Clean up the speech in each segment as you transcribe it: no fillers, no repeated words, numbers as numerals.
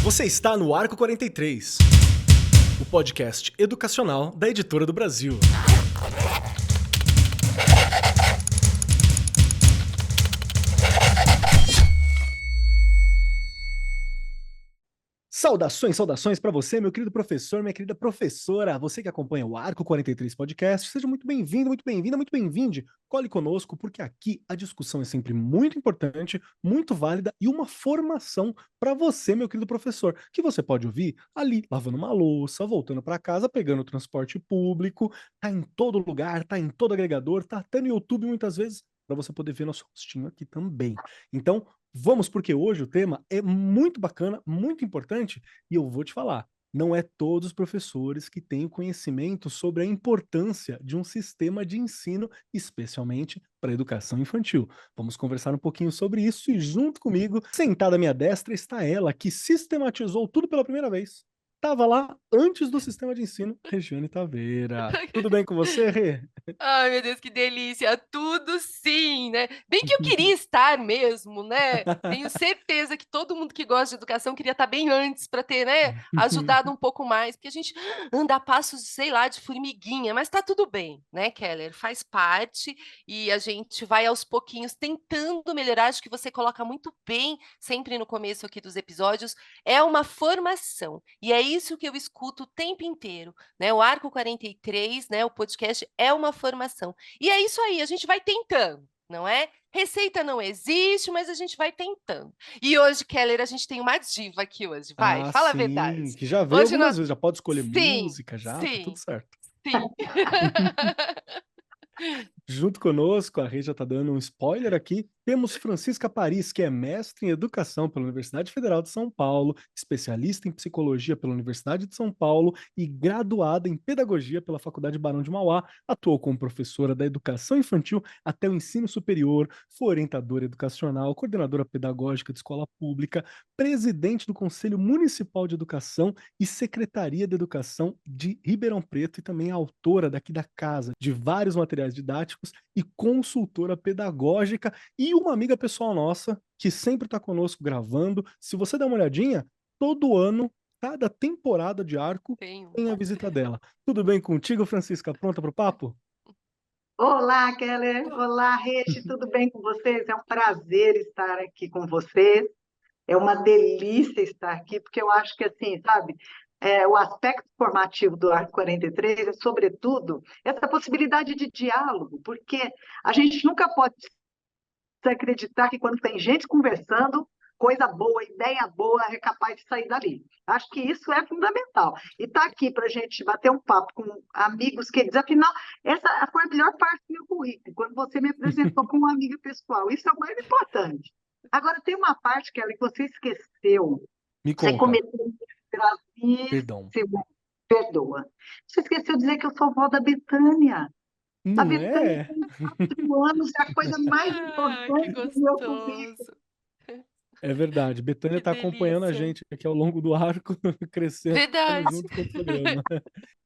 Você está no Arco 43, o podcast educacional da Editora do Brasil. Saudações para você, meu querido professor, minha querida professora, você que acompanha o Arco 43 Podcast, seja muito bem-vindo, muito bem-vinda, muito bem-vinde. Cole conosco, porque aqui a discussão é sempre muito importante, muito válida e uma formação para você, meu querido professor, que você pode ouvir ali, lavando uma louça, voltando para casa, pegando o transporte público, tá em todo lugar, tá em todo agregador, tá até no YouTube muitas vezes, para você poder ver nosso rostinho aqui também. Então, vamos, porque hoje o tema é muito bacana, muito importante, e eu vou te falar, não é todos os professores que têm o conhecimento sobre a importância de um sistema de ensino, especialmente para a educação infantil. Vamos conversar um pouquinho sobre isso e junto comigo, sentada à minha destra, está ela que sistematizou tudo pela primeira vez. Estava lá antes do sistema de ensino, Regiane Taveira. Tudo bem com você, Rê? Ai, meu Deus, que delícia! Tudo sim, né? Bem que eu queria estar mesmo, né? Tenho certeza que todo mundo que gosta de educação queria estar bem antes para ter, né, ajudado um pouco mais, porque a gente anda a passos, sei lá, de formiguinha, mas tá tudo bem, né, Keller? Faz parte e a gente vai aos pouquinhos tentando melhorar. Acho que você coloca muito bem sempre no começo aqui dos episódios. É uma formação e é isso que eu escuto o tempo inteiro, né? O Arco 43, né, o podcast é uma formação. E é isso aí, a gente vai tentando, não é? Receita não existe, mas a gente vai tentando. E hoje, Keller, a gente tem uma diva aqui hoje, vai, Ah, fala a verdade. sim, que já veio Hoje algumas nós... vezes, já pode escolher Sim, música, já, tá tudo sim, certo. sim. Junto conosco, a Rê já está dando um spoiler aqui, temos Francisca Paris, que é mestre em Educação pela Universidade Federal de São Paulo, especialista em Psicologia pela Universidade de São Paulo e graduada em Pedagogia pela Faculdade Barão de Mauá, atuou como professora da Educação Infantil até o Ensino Superior, foi orientadora educacional, coordenadora pedagógica de escola pública, presidente do Conselho Municipal de Educação e Secretaria de Educação de Ribeirão Preto e também autora daqui da casa de vários materiais didáticos e consultora pedagógica e uma amiga pessoal nossa que sempre está conosco gravando. Se você der uma olhadinha, todo ano, cada temporada de Arco Tenho. tem a visita dela. Tudo bem contigo, Francisca? Pronta para o papo? Olá, Keller. Olá, Regi. Tudo bem com vocês? É um prazer estar aqui com vocês. É uma delícia estar aqui, porque eu acho que, assim, sabe, o aspecto formativo do Arco 43 é, sobretudo, essa possibilidade de diálogo, porque a gente nunca pode acreditar que quando tem gente conversando, coisa boa, ideia boa é capaz de sair dali. Acho que isso é fundamental. E estar aqui para a gente bater um papo com amigos queridos, afinal, essa foi a melhor parte do meu currículo, quando você me apresentou como uma amiga pessoal. Isso é o mais importante. Agora, tem uma parte, Kelly, que você esqueceu. Me Você conta. cometeu um Perdão. gravíssimo, perdoa. Você esqueceu de dizer que eu sou avó da Betânia. A Não Betânia é? tem 4 anos, é a coisa mais Ah, que importante do meu currículo. gostoso. É verdade. Betânia Que está acompanhando a delícia. gente aqui ao longo do arco, crescendo Verdade. junto com o programa.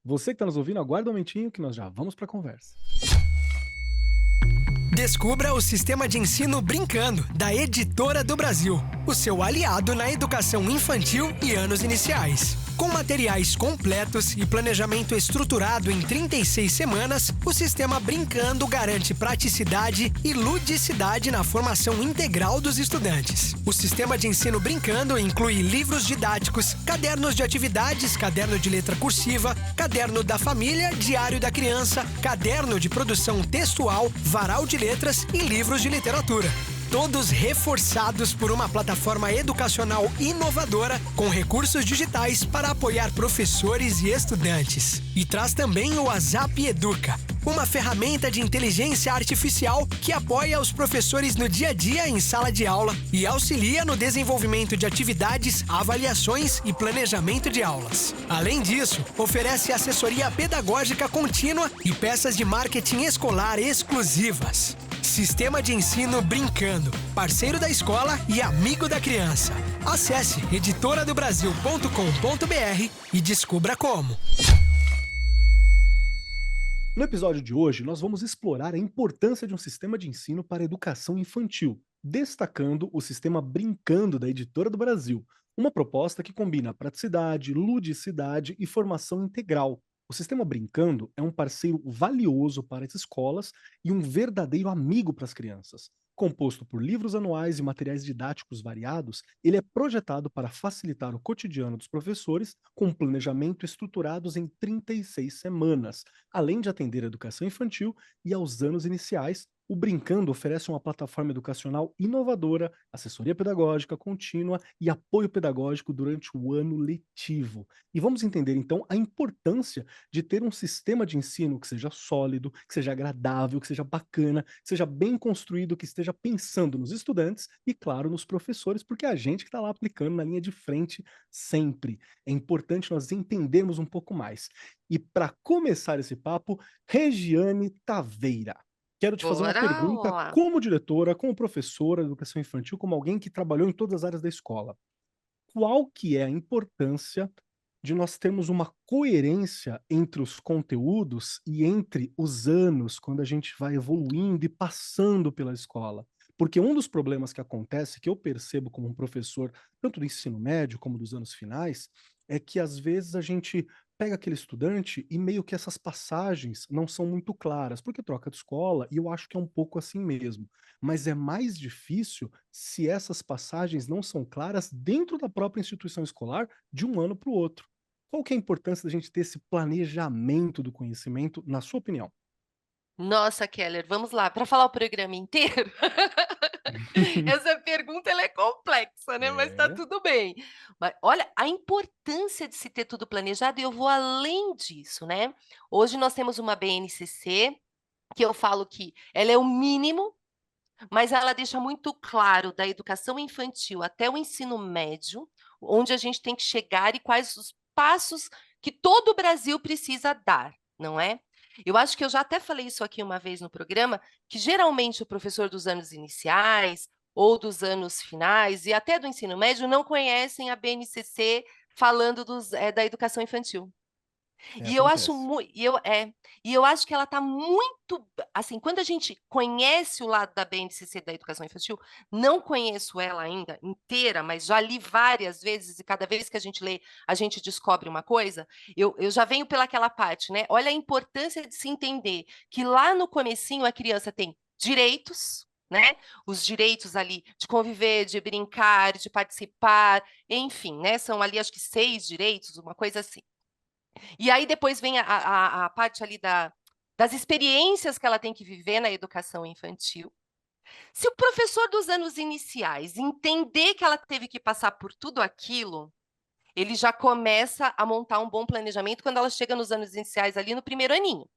Você que está nos ouvindo, aguarda um momentinho que nós já vamos para a conversa. Descubra o sistema de ensino Brincando, da Editora do Brasil, o seu aliado na educação infantil e anos iniciais. Com materiais completos e planejamento estruturado em 36 semanas, o sistema Brincando garante praticidade e ludicidade na formação integral dos estudantes. O sistema de ensino Brincando inclui livros didáticos, cadernos de atividades, caderno de letra cursiva, caderno da família, diário da criança, caderno de produção textual, varal de letras e livros de literatura. Todos reforçados por uma plataforma educacional inovadora com recursos digitais para apoiar professores e estudantes. E traz também o WhatsApp Educa, uma ferramenta de inteligência artificial que apoia os professores no dia a dia em sala de aula e auxilia no desenvolvimento de atividades, avaliações e planejamento de aulas. Além disso, oferece assessoria pedagógica contínua e peças de marketing escolar exclusivas. Sistema de ensino Brincando, parceiro da escola e amigo da criança. Acesse editoradobrasil.com.br e descubra como. No episódio de hoje, nós vamos explorar a importância de um sistema de ensino para a educação infantil, destacando o sistema Brincando da Editora do Brasil. Uma proposta que combina praticidade, ludicidade e formação integral. O sistema Brincando é um parceiro valioso para as escolas e um verdadeiro amigo para as crianças. Composto por livros anuais e materiais didáticos variados, ele é projetado para facilitar o cotidiano dos professores, com um planejamento estruturados em 36 semanas, além de atender a educação infantil e aos anos iniciais. O Brincando oferece uma plataforma educacional inovadora, assessoria pedagógica contínua e apoio pedagógico durante o ano letivo. E vamos entender então a importância de ter um sistema de ensino que seja sólido, que seja agradável, que seja bacana, que seja bem construído, que esteja pensando nos estudantes e, claro, nos professores, porque é a gente que está lá aplicando na linha de frente sempre. É importante nós entendermos um pouco mais. E para começar esse papo, Regiane Taveira. Quero te fazer uma Bora pergunta lá. como diretora, como professora de educação infantil, como alguém que trabalhou em todas as áreas da escola. Qual que é a importância de nós termos uma coerência entre os conteúdos e entre os anos, quando a gente vai evoluindo e passando pela escola? Porque um dos problemas que acontece, que eu percebo como um professor, tanto do ensino médio como dos anos finais, é que às vezes a gente pega aquele estudante e meio que essas passagens não são muito claras, porque troca de escola, e eu acho que é um pouco assim mesmo. Mas é mais difícil se essas passagens não são claras dentro da própria instituição escolar de um ano para o outro. Qual que é a importância da gente ter esse planejamento do conhecimento, na sua opinião? Nossa, Keller, vamos lá, para falar o programa inteiro? Essa pergunta ela é complexa, né? Mas tá É. tudo bem. Mas olha a importância de se ter tudo planejado e eu vou além disso, né? Hoje nós temos uma BNCC, que eu falo que ela é o mínimo, mas ela deixa muito claro da educação infantil até o ensino médio, onde a gente tem que chegar e quais os passos que todo o Brasil precisa dar, não é? Eu acho que eu já até falei isso aqui uma vez no programa, que geralmente o professor dos anos iniciais ou dos anos finais e até do ensino médio não conhecem a BNCC falando da educação infantil. É, E eu acho acontece. muito, e eu acho que ela está muito, assim, quando a gente conhece o lado da BNCC da educação infantil, não conheço ela ainda inteira, mas já li várias vezes e cada vez que a gente lê, a gente descobre uma coisa. Eu já venho pelaquela parte, né? Olha a importância de se entender que lá no comecinho a criança tem direitos, né? Os direitos ali de conviver, de brincar, de participar, enfim, né? São ali acho que 6 direitos, uma coisa assim. E aí depois vem a parte ali das experiências que ela tem que viver na educação infantil. Se o professor dos anos iniciais entender que ela teve que passar por tudo aquilo, ele já começa a montar um bom planejamento quando ela chega nos anos iniciais ali no primeiro aninho,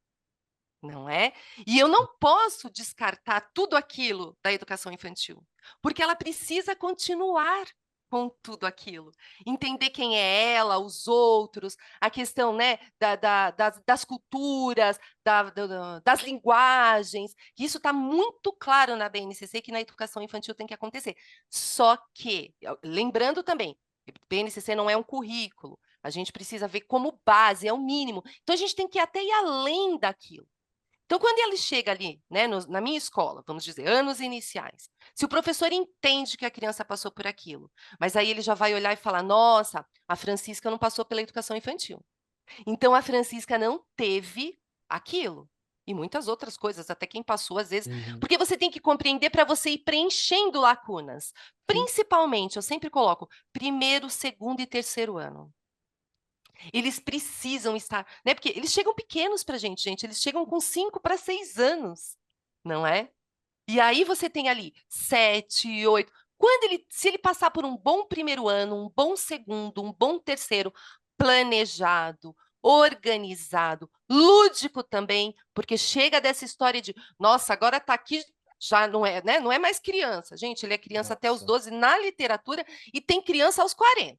não é? E eu não posso descartar tudo aquilo da educação infantil, porque ela precisa continuar com tudo aquilo. Entender quem é ela, os outros, a questão, né, das culturas, das linguagens. Isso está muito claro na BNCC que na educação infantil tem que acontecer. Só que, lembrando também, BNCC não é um currículo. A gente precisa ver como base, é o mínimo. Então, a gente tem que até ir além daquilo. Então, quando ele chega ali, né, na minha escola, vamos dizer, anos iniciais, se o professor entende que a criança passou por aquilo, mas aí ele já vai olhar e falar: nossa, a Francisca não passou pela educação infantil. Então, a Francisca não teve aquilo. E muitas outras coisas, até quem passou, às vezes. Uhum. Porque você tem que compreender para você ir preenchendo lacunas. Sim. Principalmente, eu sempre coloco, primeiro, segundo e terceiro ano. Eles precisam estar, né? Porque eles chegam pequenos para a gente, eles chegam com 5 para 6 anos, não é? E aí você tem ali 7, 8. Se ele passar por um bom primeiro ano, um bom segundo, um bom terceiro, planejado, organizado, lúdico também, porque chega dessa história de, nossa, agora está aqui, já não é, né? Não é mais criança. Gente, ele é criança até os Nossa. 12 na literatura e tem criança aos 40.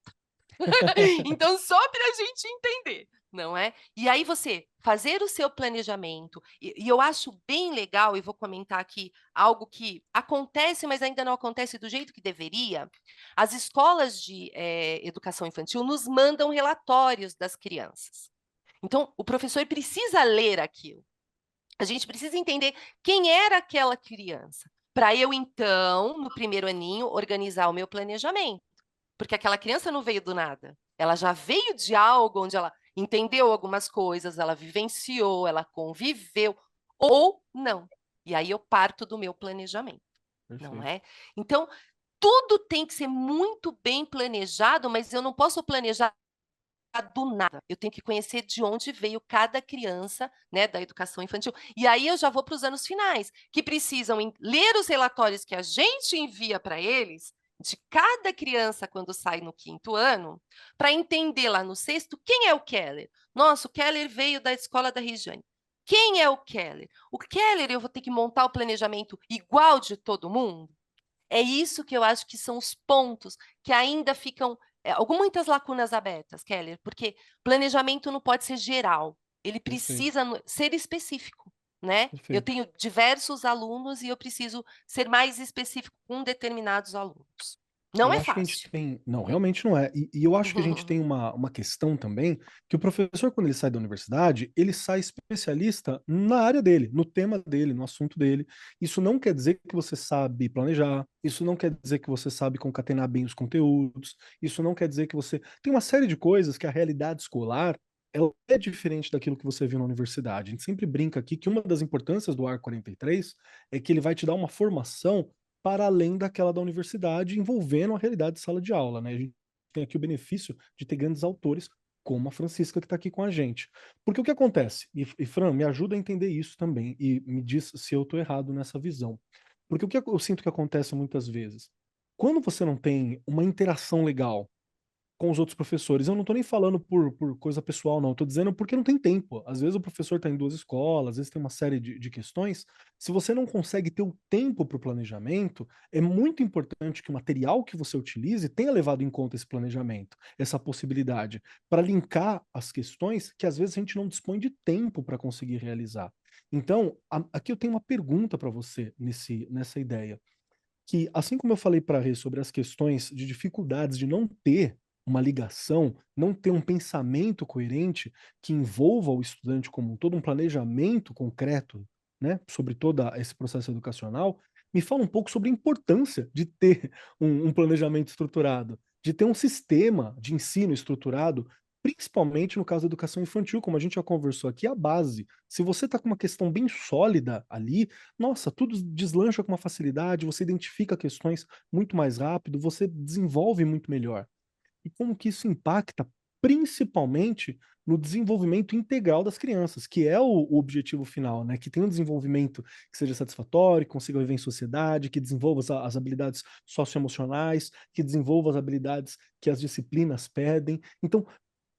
Então, só para a gente entender, não é? E aí você fazer o seu planejamento, e eu acho bem legal, e vou comentar aqui algo que acontece, mas ainda não acontece do jeito que deveria. As escolas de educação infantil nos mandam relatórios das crianças. Então, o professor precisa ler aquilo. A gente precisa entender quem era aquela criança, para eu, então, no primeiro aninho, organizar o meu planejamento. Porque aquela criança não veio do nada. Ela já veio de algo onde ela entendeu algumas coisas, ela vivenciou, ela conviveu, ou não. E aí eu parto do meu planejamento, não é? Então, tudo tem que ser muito bem planejado, mas eu não posso planejar do nada. Eu tenho que conhecer de onde veio cada criança, né, da educação infantil. E aí eu já vou para os anos finais, que precisam ler os relatórios que a gente envia para eles, de cada criança quando sai no 5º ano, para entender lá no 6º quem é o Keller. Nossa, o Keller veio da escola da Regiane. Quem é o Keller? O Keller, eu vou ter que montar o planejamento igual de todo mundo? É isso que eu acho que são os pontos que ainda ficam muitas lacunas abertas, Keller, porque planejamento não pode ser geral, ele precisa ser específico, né? Eu tenho diversos alunos e eu preciso ser mais específico com determinados alunos. Não Eu é acho que a gente fácil. tem. Não, realmente não é. E eu acho que a gente tem uma questão também, que o professor, quando ele sai da universidade, ele sai especialista na área dele, no tema dele, no assunto dele. Isso não quer dizer que você sabe planejar, isso não quer dizer que você sabe concatenar bem os conteúdos, isso não quer dizer que você. Tem uma série de coisas que a realidade escolar ela é diferente daquilo que você viu na universidade. A gente sempre brinca aqui que uma das importâncias do AR 43 é que ele vai te dar uma formação para além daquela da universidade, envolvendo a realidade de sala de aula, né? A gente tem aqui o benefício de ter grandes autores, como a Francisca, que está aqui com a gente. Porque o que acontece? E Fran, me ajuda a entender isso também, e me diz se eu estou errado nessa visão. Porque o que eu sinto que acontece muitas vezes? Quando você não tem uma interação legal com os outros professores. Eu não tô nem falando por coisa pessoal, não. Eu tô dizendo porque não tem tempo. Às vezes o professor tá em 2 escolas, às vezes tem uma série de questões. Se você não consegue ter o tempo para o planejamento, é muito importante que o material que você utilize tenha levado em conta esse planejamento, essa possibilidade, para linkar as questões que às vezes a gente não dispõe de tempo para conseguir realizar. Então, aqui eu tenho uma pergunta para você nessa ideia que, assim como eu falei para a Rê sobre as questões de dificuldades de não ter uma ligação, não ter um pensamento coerente que envolva o estudante como um todo, um planejamento concreto, né, sobre todo esse processo educacional, me fala um pouco sobre a importância de ter um planejamento estruturado, de ter um sistema de ensino estruturado, principalmente no caso da educação infantil, como a gente já conversou aqui, a base. Se você está com uma questão bem sólida ali, nossa, tudo deslancha com uma facilidade, você identifica questões muito mais rápido, você desenvolve muito melhor. E como que isso impacta principalmente no desenvolvimento integral das crianças, que é o objetivo final, né? Que tenha um desenvolvimento que seja satisfatório, que consiga viver em sociedade, que desenvolva as habilidades socioemocionais, que desenvolva as habilidades que as disciplinas pedem. Então,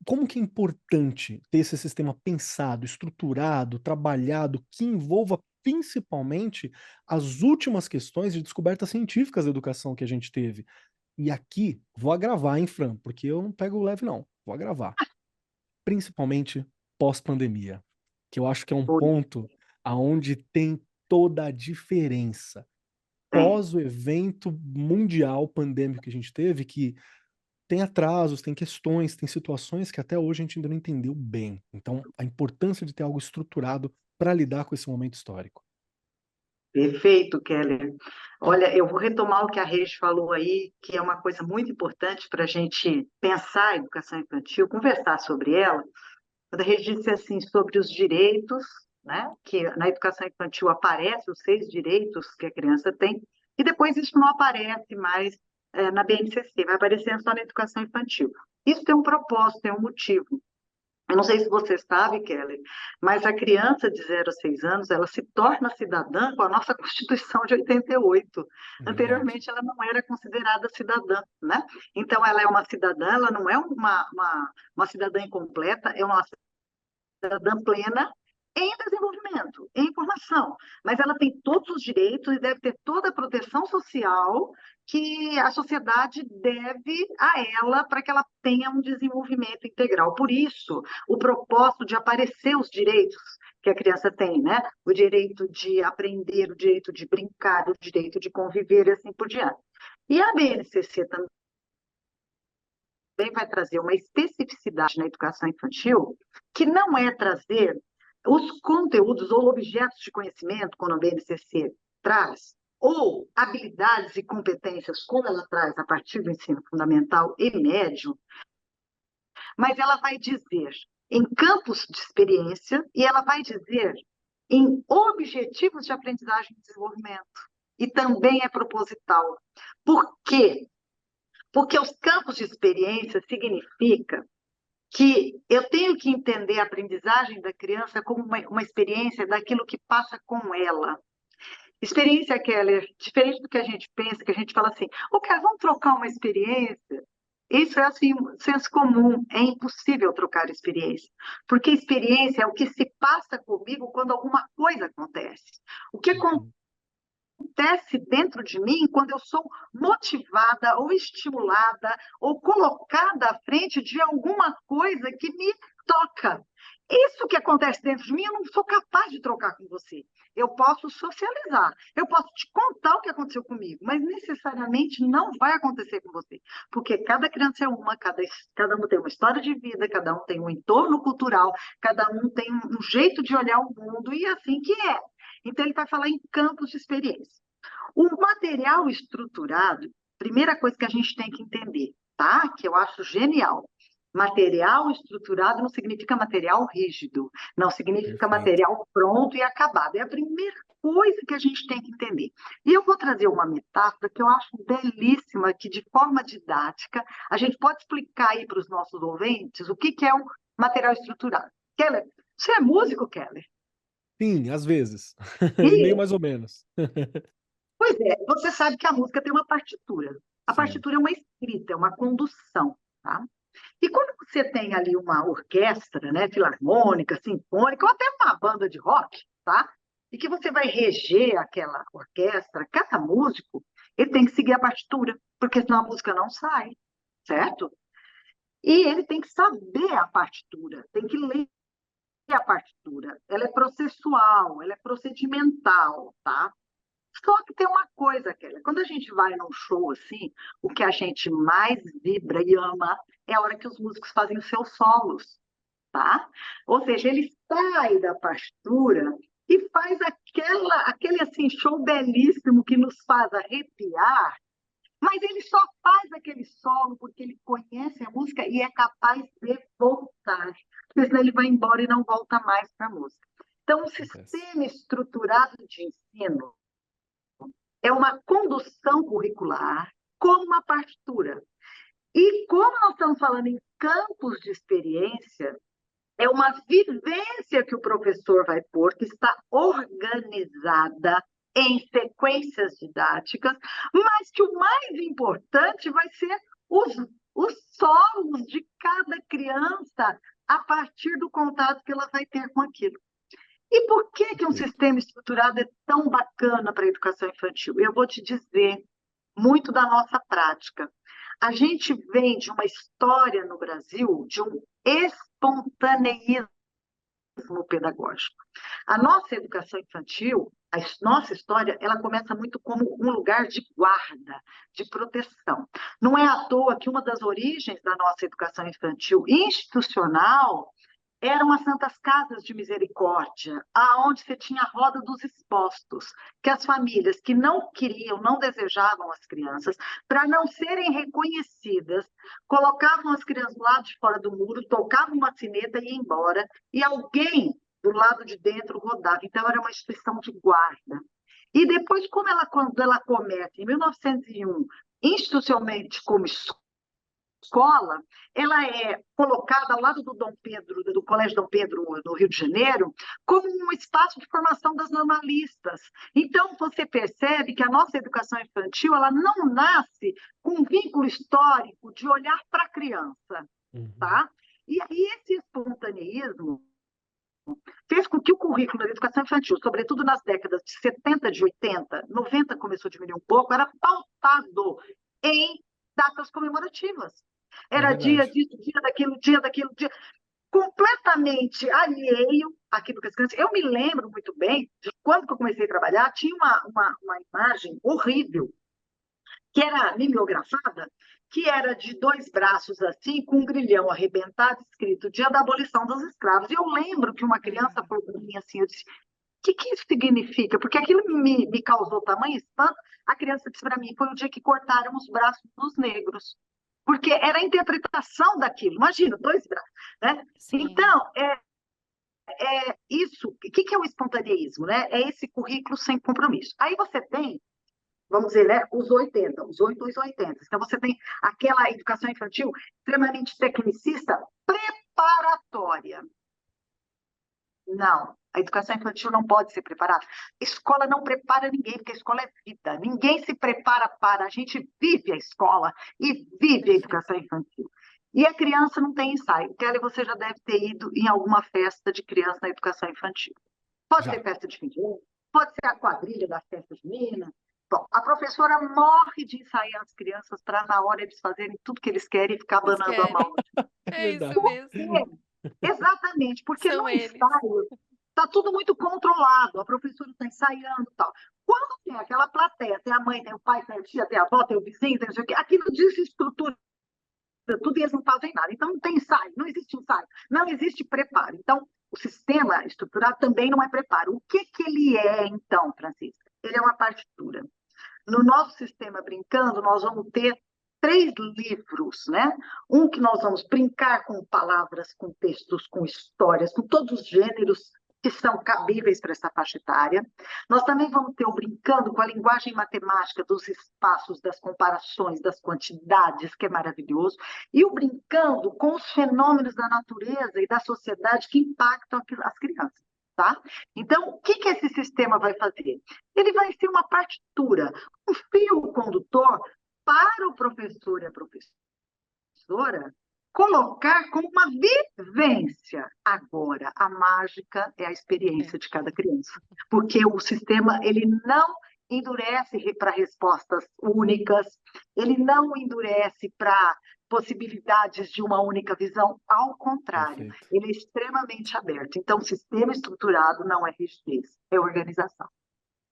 como que é importante ter esse sistema pensado, estruturado, trabalhado, que envolva principalmente as últimas questões de descobertas científicas da educação que a gente teve. E aqui, vou agravar, hein, Fran, porque eu não pego leve, não. Vou agravar. Principalmente pós-pandemia, que eu acho que é um ponto aonde tem toda a diferença. Pós o evento mundial pandêmico que a gente teve, que tem atrasos, tem questões, tem situações que até hoje a gente ainda não entendeu bem. Então, a importância de ter algo estruturado para lidar com esse momento histórico. Perfeito, Keller. Olha, eu vou retomar o que a Reis falou aí, que é uma coisa muito importante para a gente pensar a educação infantil, conversar sobre ela. Quando a Reis disse assim sobre os direitos, né, que na educação infantil aparecem os 6 direitos que a criança tem, e depois isso não aparece mais na BNCC, vai aparecendo só na educação infantil. Isso tem um propósito, tem um motivo. Eu não sei se você sabe, Kelly, mas a criança de 0 a 6 anos, ela se torna cidadã com a nossa Constituição de 88. Verdade. Anteriormente, ela não era considerada cidadã, né? Então, ela é uma cidadã, ela não é uma cidadã incompleta, é uma cidadã plena em desenvolvimento, em formação, mas ela tem todos os direitos e deve ter toda a proteção social que a sociedade deve a ela para que ela tenha um desenvolvimento integral. Por isso, o propósito de aparecer os direitos que a criança tem, né? O direito de aprender, o direito de brincar, o direito de conviver e assim por diante. E a BNCC também vai trazer uma especificidade na educação infantil, que não é trazer os conteúdos ou objetos de conhecimento, quando a BNCC traz, ou habilidades e competências, como ela traz a partir do ensino fundamental e médio, mas ela vai dizer em campos de experiência e ela vai dizer em objetivos de aprendizagem e desenvolvimento. E também é proposital. Por quê? Porque os campos de experiência significa que eu tenho que entender a aprendizagem da criança como uma experiência daquilo que passa com ela. Experiência, Keller, diferente do que a gente pensa, que a gente fala assim, cara, vamos trocar uma experiência? Isso é assim, senso comum, é impossível trocar experiência, porque experiência é o que se passa comigo quando alguma coisa acontece. O que acontece dentro de mim quando eu sou motivada ou estimulada ou colocada à frente de alguma coisa que me toca. Isso que acontece dentro de mim, eu não sou capaz de trocar com você. Eu posso socializar, eu posso te contar o que aconteceu comigo, mas necessariamente não vai acontecer com você, porque cada criança é uma, cada um tem uma história de vida, cada um tem um entorno cultural, cada um tem um jeito de olhar o mundo, e assim que é. Então, ele vai falar em campos de experiência. O material estruturado, primeira coisa que a gente tem que entender, tá? Que eu acho genial. Material estruturado não significa material rígido, não significa material pronto e acabado. É a primeira coisa que a gente tem que entender. E eu vou trazer uma metáfora que eu acho belíssima, que de forma didática, a gente pode explicar aí para os nossos ouvintes o que é o material estruturado. Keller, você é músico, Keller? Sim, às vezes. E, Meio mais ou menos. pois é, você sabe que a música tem uma partitura. A Sim. partitura é uma escrita, é uma condução, tá? E quando você tem ali uma orquestra, né, filarmônica, sinfônica, ou até uma banda de rock, tá? E que você vai reger aquela orquestra, cada músico, ele tem que seguir a partitura, porque senão a música não sai, certo? E ele tem que saber a partitura, tem que ler a partitura. Ela é processual, ela é procedimental, tá? Só que tem uma coisa, Kelly, quando a gente vai num show assim, o que a gente mais vibra e ama é a hora que os músicos fazem os seus solos, tá? Ou seja, ele sai da partitura e faz aquele assim, show belíssimo que nos faz arrepiar, mas ele só faz aquele solo porque ele conhece a música e é capaz de voltar, porque senão ele vai embora e não volta mais para a música. Então, o sistema estruturado de ensino é uma condução curricular como uma partitura. E como nós estamos falando em campos de experiência, é uma vivência que o professor vai pôr, que está organizada em sequências didáticas, mas que o mais importante vai ser os solos de cada criança a partir do contato que ela vai ter com aquilo. E por que um sistema estruturado é tão bacana para a educação infantil? Eu vou te dizer muito da nossa prática. A gente vem de uma história no Brasil de um espontaneísmo pedagógico. A nossa educação infantil, a nossa história, ela começa muito como um lugar de guarda, de proteção. Não é à toa que uma das origens da nossa educação infantil institucional eram as Santas Casas de Misericórdia, aonde você tinha a roda dos expostos, que as famílias que não queriam, não desejavam as crianças, para não serem reconhecidas, colocavam as crianças do lado de fora do muro, tocavam uma sineta e ia embora, e alguém do lado de dentro rodava. Então, era uma instituição de guarda. E depois, quando ela começa, em 1901, institucionalmente como escola, ela é colocada ao lado do Dom Pedro, do Colégio Dom Pedro, no Rio de Janeiro, como um espaço de formação das normalistas. Então, você percebe que a nossa educação infantil, ela não nasce com um vínculo histórico de olhar para a criança, tá? E aí, esse espontaneísmo fez com que o currículo da educação infantil, sobretudo nas décadas de 70, de 80, 90 começou a diminuir um pouco, era pautado em datas comemorativas. Era dia disso, dia daquilo, dia completamente alheio àquilo que as crianças... Eu me lembro muito bem de quando que eu comecei a trabalhar, tinha uma imagem horrível, que era mimeografada, que era de 2 braços assim, com um grilhão arrebentado, escrito Dia da Abolição dos Escravos. E eu lembro que uma criança falou para mim assim, eu disse, que isso significa? Porque aquilo me causou tamanho espanto. A criança disse para mim, foi o dia que cortaram os braços dos negros. Porque era a interpretação daquilo. Imagina, 2 braços, né? Sim. Então, isso. O que é o espontaneísmo, né? É esse currículo sem compromisso. Aí você tem, vamos dizer, né, os 80, os 8 e os 80. Então, você tem aquela educação infantil extremamente tecnicista, preparatória. Não, a educação infantil não pode ser preparada. Escola não prepara ninguém, porque a escola é vida. Ninguém se prepara para. A gente vive a escola e vive a educação infantil. E a criança não tem ensaio. Kelly, você já deve ter ido em alguma festa de criança na educação infantil. Pode Já. ser festa de fim de ano, pode ser a quadrilha da festa junina. Bom, a professora morre de ensaiar as crianças para, na hora, eles fazerem tudo que eles querem e ficar Eles abanando a mão. É isso verdade. mesmo. Exatamente, porque São no eles. ensaio está tudo muito controlado, a professora está ensaiando e tal. Quando tem aquela plateia, tem a mãe, tem o pai, tem a tia, tem a avó, tem o vizinho, tem não sei o quê, aquilo desestrutura tudo e eles não fazem nada. Então não tem ensaio, não existe ensaio, não existe preparo. Então, o sistema estruturado também não é preparo. O que ele é, então, Francisca? Ele é uma partitura. No nosso sistema Brincando, nós vamos ter 3 livros, né? Um que nós vamos brincar com palavras, com textos, com histórias, com todos os gêneros que são cabíveis para essa faixa etária. Nós também vamos ter o Brincando com a linguagem matemática dos espaços, das comparações, das quantidades, que é maravilhoso, e o Brincando com os fenômenos da natureza e da sociedade que impactam as crianças. Tá? Então, o que esse sistema vai fazer? Ele vai ser uma partitura, um fio condutor para o professor e a professora colocar como uma vivência. Agora, a mágica é a experiência de cada criança, porque o sistema ele não endurece para respostas únicas, ele não endurece para possibilidades de uma única visão, ao contrário, Perfeito. ele é extremamente aberto. Então, o sistema estruturado não é rigidez, é organização.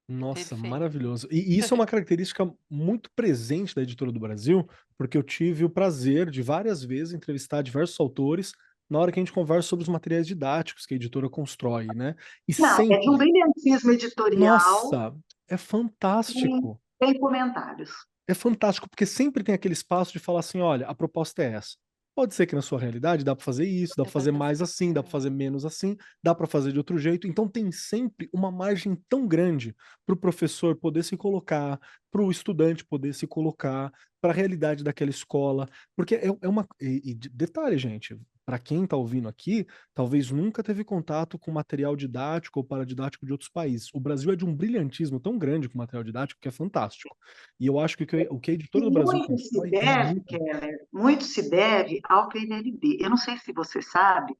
Nossa, Perfeito. maravilhoso. E isso é uma característica muito presente da Editora do Brasil, porque eu tive o prazer de várias vezes entrevistar diversos autores na hora que a gente conversa sobre os materiais didáticos que a editora constrói, né? E Não, é de um sempre, brilhantismo editorial, nossa, é fantástico. sem comentários. É fantástico, porque sempre tem aquele espaço de falar assim, olha, a proposta é essa. Pode ser que na sua realidade dá para fazer isso, dá para fazer mais assim, dá para fazer menos assim, dá para fazer de outro jeito. Então tem sempre uma margem tão grande para o professor poder se colocar, para o estudante poder se colocar, para a realidade daquela escola. Porque é uma. E detalhe, gente, para quem está ouvindo aqui, talvez nunca teve contato com material didático ou paradidático de outros países. O Brasil é de um brilhantismo tão grande com material didático que é fantástico. E eu acho que o que a E Editora do Brasil muito se constrói é deve, muito. Keller, muito se deve ao PNLD. Eu não sei se você sabe,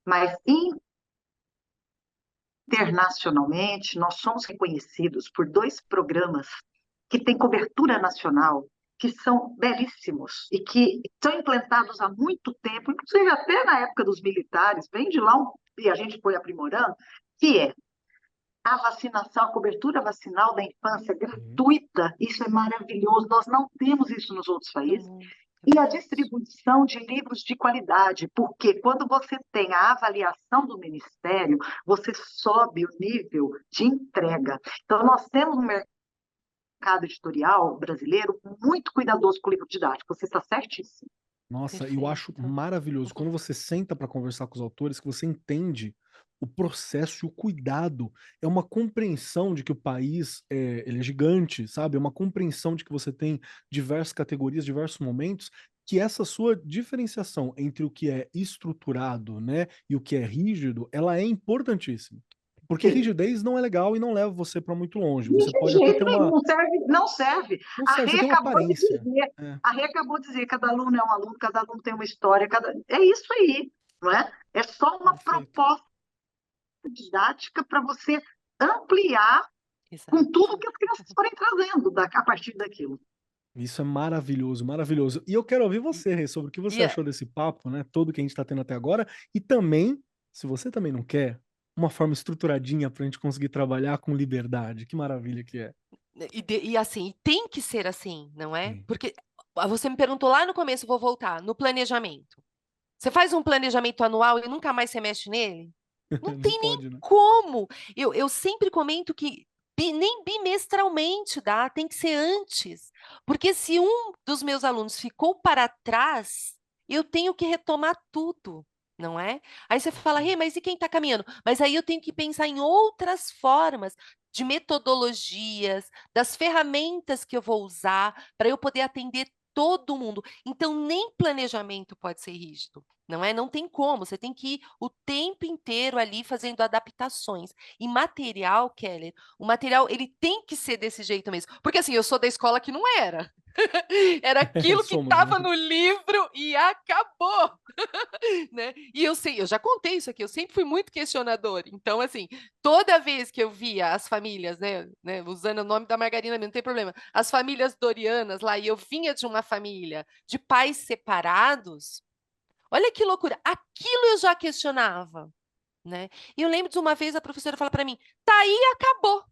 mas internacionalmente nós somos reconhecidos por 2 programas que têm cobertura nacional, que são belíssimos e que são implantados há muito tempo, inclusive até na época dos militares, vem de lá e a gente foi aprimorando, que é a vacinação, a cobertura vacinal da infância gratuita. Isso é maravilhoso, nós não temos isso nos outros países. E a distribuição de livros de qualidade, porque quando você tem a avaliação do Ministério, você sobe o nível de entrega. Então, nós temos um mercado editorial brasileiro muito cuidadoso com o livro didático, você está certíssimo. Nossa, eu acho maravilhoso. Quando você senta para conversar com os autores, que você entende o processo e o cuidado. É uma compreensão de que o país ele é gigante, sabe? É uma compreensão de que você tem diversas categorias, diversos momentos, que essa sua diferenciação entre o que é estruturado, né, e o que é rígido, ela é importantíssima. Porque Sim. rigidez não é legal e não leva você para muito longe. De Você pode até jeito ter nenhum, uma. não serve. Não A serve, você Rê tem uma acabou de aparência. dizer, É. a Rê acabou de dizer, cada aluno é um aluno, cada aluno tem uma história, é isso aí, não é? É só uma Perfeito. proposta didática para você ampliar com tudo que as crianças forem trazendo a partir daquilo. Isso é maravilhoso, maravilhoso. E eu quero ouvir você, Rê, sobre o que você achou desse papo, né? Todo que a gente está tendo até agora. E também, se você também não quer, uma forma estruturadinha para a gente conseguir trabalhar com liberdade. Que maravilha que é. E assim, tem que ser assim, não é? Sim. Porque você me perguntou lá no começo, vou voltar, no planejamento. Você faz um planejamento anual e nunca mais você mexe nele? Não Não tem nem pode, né? como. Eu sempre comento que nem bimestralmente dá, tem que ser antes. Porque se um dos meus alunos ficou para trás, eu tenho que retomar tudo, não é? Aí você fala, Rê, mas e quem está caminhando? Mas aí eu tenho que pensar em outras formas de metodologias, das ferramentas que eu vou usar para eu poder atender todo mundo. Então, nem planejamento pode ser rígido. Não é? Não tem como. Você tem que ir o tempo inteiro ali fazendo adaptações. E material, Keller, o material ele tem que ser desse jeito mesmo. Porque assim, eu sou da escola que não era. Era aquilo que Somos, né? estava no livro e acabou, né? E eu sei, eu já contei isso aqui, eu sempre fui muito questionador. Então, assim, toda vez que eu via as famílias, né, usando o nome da Margarina, não tem problema, as famílias dorianas lá, e eu vinha de uma família de pais separados, olha que loucura, aquilo eu já questionava, né? E eu lembro de uma vez a professora falar para mim, tá aí, acabou.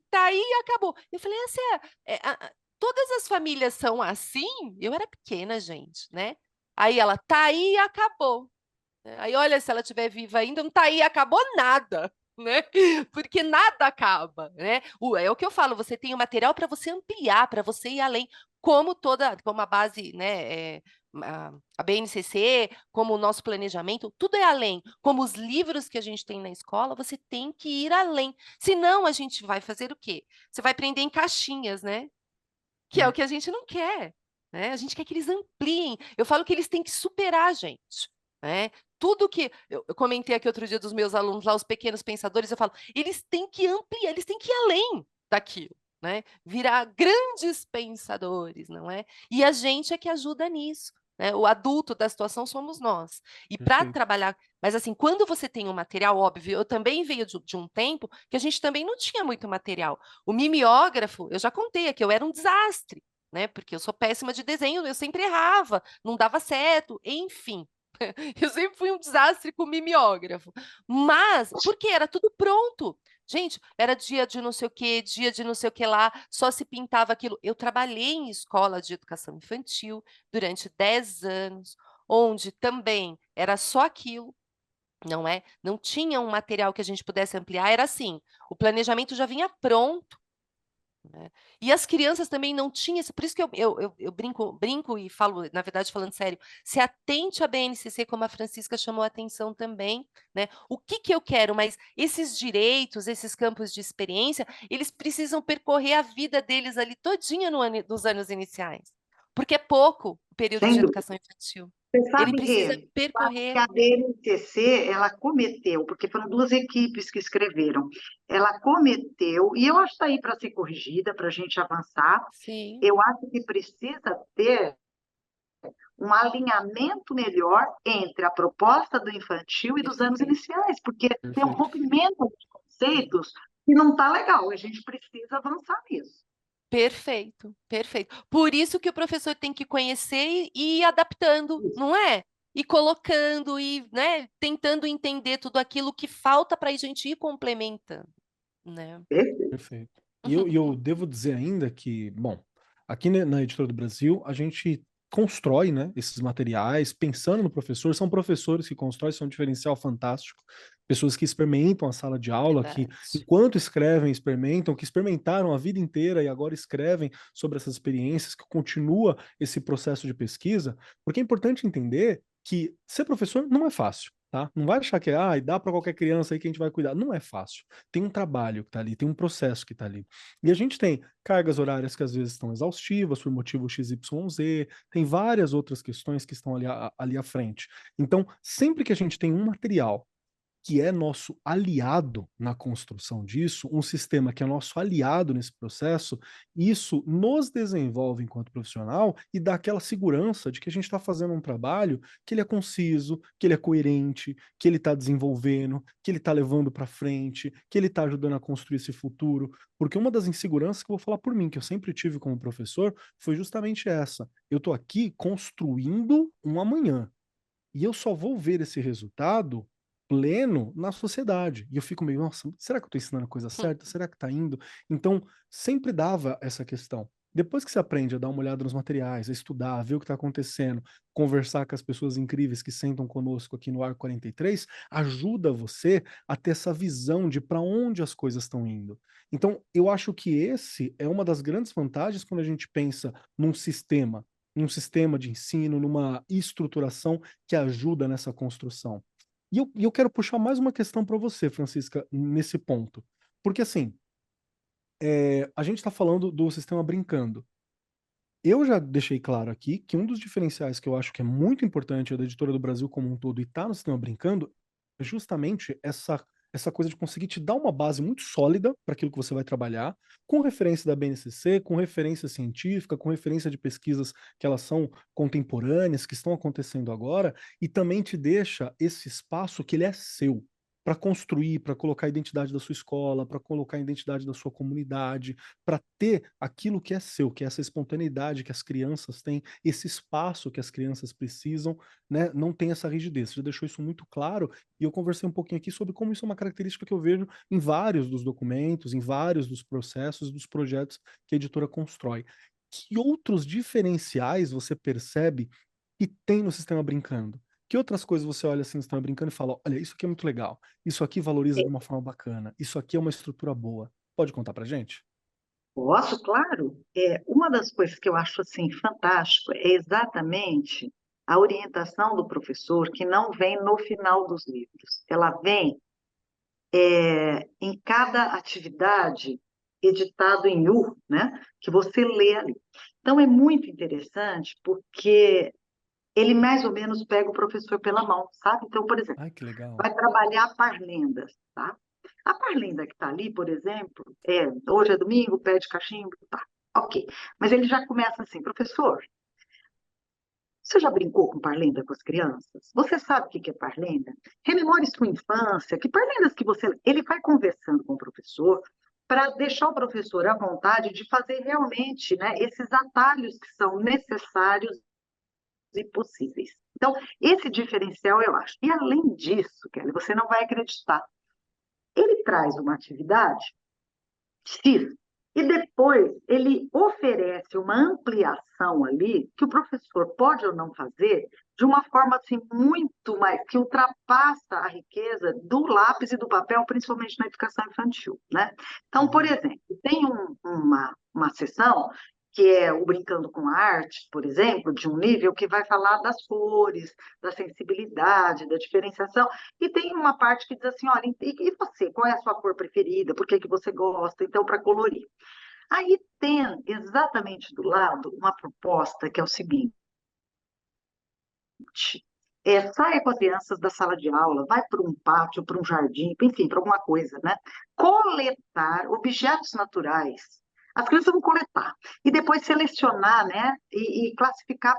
Tá aí, acabou. Eu falei, todas as famílias são assim? Eu era pequena, gente, né? Aí ela, tá aí, acabou. Aí olha, se ela estiver viva ainda, não tá aí, acabou nada. Né? Porque nada acaba, né? É o que eu falo, você tem o material para você ampliar, para você ir além, como a base, né, a BNCC, como o nosso planejamento, tudo é além. Como os livros que a gente tem na escola, você tem que ir além. Senão a gente vai fazer o quê? Você vai prender em caixinhas, né? Que é o que a gente não quer, né? A gente quer que eles ampliem. Eu falo que eles têm que superar a gente, né? Tudo que eu comentei aqui outro dia dos meus alunos lá, os pequenos pensadores, eu falo, eles têm que ampliar, eles têm que ir além daquilo, né? Virar grandes pensadores, não é? E a gente é que ajuda nisso, né? O adulto da situação somos nós. E para Perfeito. trabalhar, mas assim, quando você tem um material óbvio, eu também veio de um tempo que a gente também não tinha muito material. O mimeógrafo, eu já contei aqui, eu era um desastre, né? Porque eu sou péssima de desenho, eu sempre errava, não dava certo, enfim. Eu sempre fui um desastre com mimeógrafo. Mas, porque era tudo pronto. Gente, era dia de não sei o quê, dia de não sei o que lá, só se pintava aquilo. Eu trabalhei em escola de educação infantil durante 10 anos, onde também era só aquilo, não é? Não tinha um material que a gente pudesse ampliar, era assim, o planejamento já vinha pronto, né? E as crianças também não tinham, por isso que eu brinco e falo, na verdade, falando sério, se atente à BNCC, como a Francisca chamou a atenção também, né? O que que eu quero, mas esses direitos, esses campos de experiência, eles precisam percorrer a vida deles ali todinha nos anos iniciais, porque é pouco o período de Sem dúvida. educação infantil. Você Ele sabe, precisa Rê, sabe que percorrer. a BNCC, ela cometeu, porque foram duas equipes que escreveram, ela cometeu, e eu acho que está aí para ser corrigida, para a gente avançar, Sim, eu acho que precisa ter um alinhamento melhor entre a proposta do infantil e dos anos perfeito, iniciais, porque tem um Perfeito. rompimento de sim. conceitos que não está legal, a gente precisa avançar nisso. Perfeito, perfeito. Por isso que o professor tem que conhecer e ir adaptando, não é? E colocando e, né, tentando entender tudo aquilo que falta para a gente ir complementando, né? Perfeito. Perfeito. E eu devo dizer ainda que, bom, aqui na Editora do Brasil, a gente constrói, né, esses materiais pensando no professor. São professores que constroem, são um diferencial fantástico. Pessoas que experimentam a sala de aula, que Verdade. enquanto escrevem, experimentam, que experimentaram a vida inteira e agora escrevem sobre essas experiências, que continua esse processo de pesquisa, porque é importante entender que ser professor não é fácil. Tá? Não vai achar que dá para qualquer criança aí que a gente vai cuidar. Não é fácil. Tem um trabalho que está ali, tem um processo que está ali. E a gente tem cargas horárias que às vezes estão exaustivas por motivo XYZ, tem várias outras questões que estão ali à frente. Então, sempre que a gente tem um material que é nosso aliado na construção disso, um sistema que é nosso aliado nesse processo, isso nos desenvolve enquanto profissional e dá aquela segurança de que a gente está fazendo um trabalho que ele é conciso, que ele é coerente, que ele está desenvolvendo, que ele está levando para frente, que ele está ajudando a construir esse futuro. Porque uma das inseguranças que eu vou falar por mim, que eu sempre tive como professor, foi justamente essa. Eu estou aqui construindo um amanhã. E eu só vou ver esse resultado pleno na sociedade. E eu fico meio, nossa, será que eu estou ensinando a coisa certa? Será que está indo? Então, sempre dava essa questão. Depois que você aprende a dar uma olhada nos materiais, a estudar, a ver o que está acontecendo, conversar com as pessoas incríveis que sentam conosco aqui no Arco 43, ajuda você a ter essa visão de para onde as coisas estão indo. Então, eu acho que esse é uma das grandes vantagens quando a gente pensa num sistema de ensino, numa estruturação que ajuda nessa construção. E eu quero puxar mais uma questão para você, Francisca, nesse ponto. Porque assim, a gente está falando do sistema brincando. Eu já deixei claro aqui que um dos diferenciais que eu acho que é muito importante da Editora do Brasil como um todo e tá no sistema brincando é justamente essa coisa de conseguir te dar uma base muito sólida para aquilo que você vai trabalhar, com referência da BNCC, com referência científica, com referência de pesquisas que elas são contemporâneas, que estão acontecendo agora, e também te deixa esse espaço que ele é seu, para construir, para colocar a identidade da sua escola, para colocar a identidade da sua comunidade, para ter aquilo que é seu, que é essa espontaneidade que as crianças têm, esse espaço que as crianças precisam, né? Não tem essa rigidez. Você já deixou isso muito claro, e eu conversei um pouquinho aqui sobre como isso é uma característica que eu vejo em vários dos documentos, em vários dos processos, dos projetos que a editora constrói. Que outros diferenciais você percebe que tem no sistema brincando? Que outras coisas você olha assim no sistema brincando e fala, olha, isso aqui é muito legal, isso aqui valoriza de uma forma bacana, isso aqui é uma estrutura boa. Pode contar pra gente? Posso, claro. Uma das coisas que eu acho assim fantástico é exatamente a orientação do professor, que não vem no final dos livros. Ela vem em cada atividade editado em U, né, que você lê ali. Então é muito interessante porque ele mais ou menos pega o professor pela mão, sabe? Então, por exemplo, Ai, que legal. vai trabalhar parlendas, tá? A parlenda que está ali, por exemplo, hoje é domingo, pé de cachimbo, tá, ok. Mas ele já começa assim, professor, você já brincou com parlenda com as crianças? Você sabe o que é parlenda? Rememore sua infância, que parlendas que você... Ele vai conversando com o professor para deixar o professor à vontade de fazer realmente, né, esses atalhos que são necessários e possíveis. Então, esse diferencial eu acho. E além disso, Kelly, você não vai acreditar. Ele traz uma atividade X e depois ele oferece uma ampliação ali que o professor pode ou não fazer de uma forma assim muito mais que ultrapassa a riqueza do lápis e do papel, principalmente na educação infantil, né? Então, por exemplo, tem uma sessão que é o Brincando com a Arte, por exemplo, de um nível que vai falar das cores, da sensibilidade, da diferenciação, e tem uma parte que diz assim, olha, e você, qual é a sua cor preferida, por que que você gosta, então, para colorir. Aí tem exatamente do lado uma proposta que é o seguinte, saia com as crianças da sala de aula, vai para um pátio, para um jardim, enfim, para alguma coisa, né? Coletar objetos naturais. As crianças vão coletar e depois selecionar, né? E classificar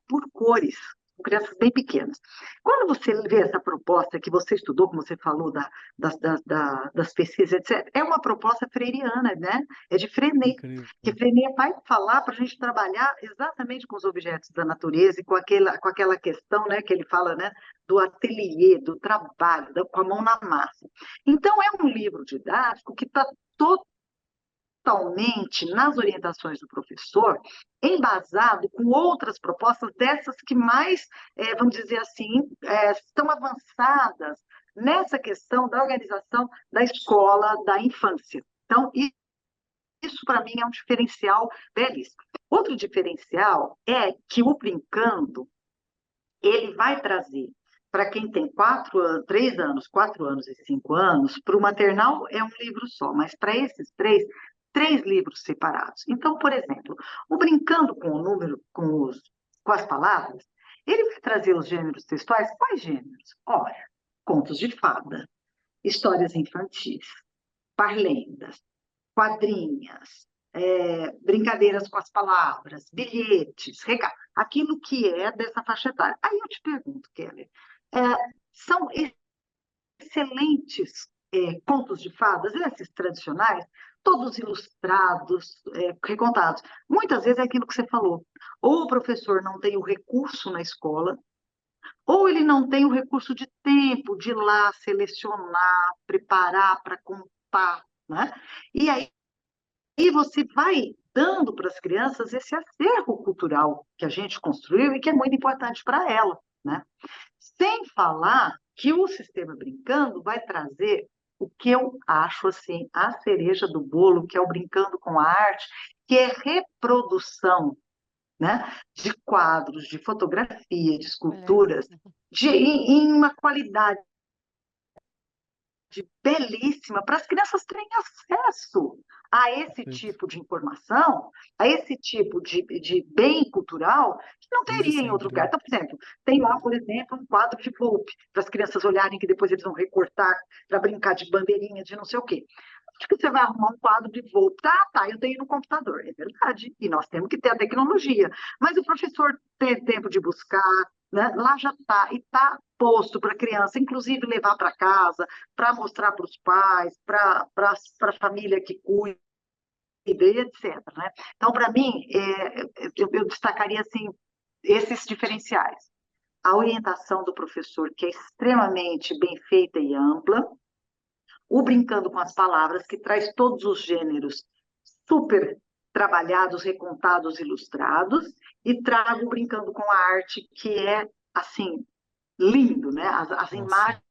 por cores, com crianças bem pequenas. Quando você vê essa proposta que você estudou, como você falou, das pesquisas, etc., é uma proposta freiriana, né? É de Freinet, Incrível. que Freinet vai falar para a gente trabalhar exatamente com os objetos da natureza e com aquela questão, né, que ele fala, né, do ateliê, do trabalho, com a mão na massa. Então, é um livro didático que está totalmente nas orientações do professor, embasado com outras propostas dessas que mais, vamos dizer assim, estão avançadas nessa questão da organização da escola, da infância. Então, isso para mim é um diferencial belíssimo. Outro diferencial é que o Brincando, ele vai trazer para quem tem 3 anos, 4 anos e 5 anos, para o maternal é um livro só, mas para esses três livros separados. Então, por exemplo, o Brincando com o número, com as palavras, ele vai trazer os gêneros textuais. Quais gêneros? Ora, contos de fada, histórias infantis, parlendas, quadrinhas, brincadeiras com as palavras, bilhetes, recados, aquilo que é dessa faixa etária. Aí eu te pergunto, Keller, são excelentes contos de fadas, esses tradicionais, todos ilustrados, recontados. Muitas vezes é aquilo que você falou. Ou o professor não tem o recurso na escola, ou ele não tem o recurso de tempo de ir lá selecionar, preparar para contar, né? E aí você vai dando para as crianças esse acervo cultural que a gente construiu e que é muito importante para ela, né? Sem falar que o sistema Brincando vai trazer o que eu acho assim, a cereja do bolo, que é o Brincando com a Arte, que é reprodução, né, de quadros, de fotografia, de Olha. esculturas, em uma qualidade belíssima para as crianças terem acesso a esse Perfeito. tipo de informação, a esse tipo de bem cultural que não Desde teria em outro sempre, lugar. né? Então, por exemplo, tem lá, por exemplo, um quadro de Volpe, para as crianças olharem que depois eles vão recortar para brincar de bandeirinha, de não sei o quê. Acho que você vai arrumar um quadro de Volpe. Tá, eu tenho no computador, é verdade, e nós temos que ter a tecnologia. Mas o professor ter tempo de buscar, né? Lá já está, e está posto para a criança, inclusive levar para casa, para mostrar para os pais, para a família que cuida, etc. Né? Então, para mim, eu destacaria assim, esses diferenciais. A orientação do professor, que é extremamente bem feita e ampla, o Brincando com as Palavras, que traz todos os gêneros super trabalhados, recontados, ilustrados, e trago o Brincando com a Arte, que é, assim, lindo, né? As Nossa, imagens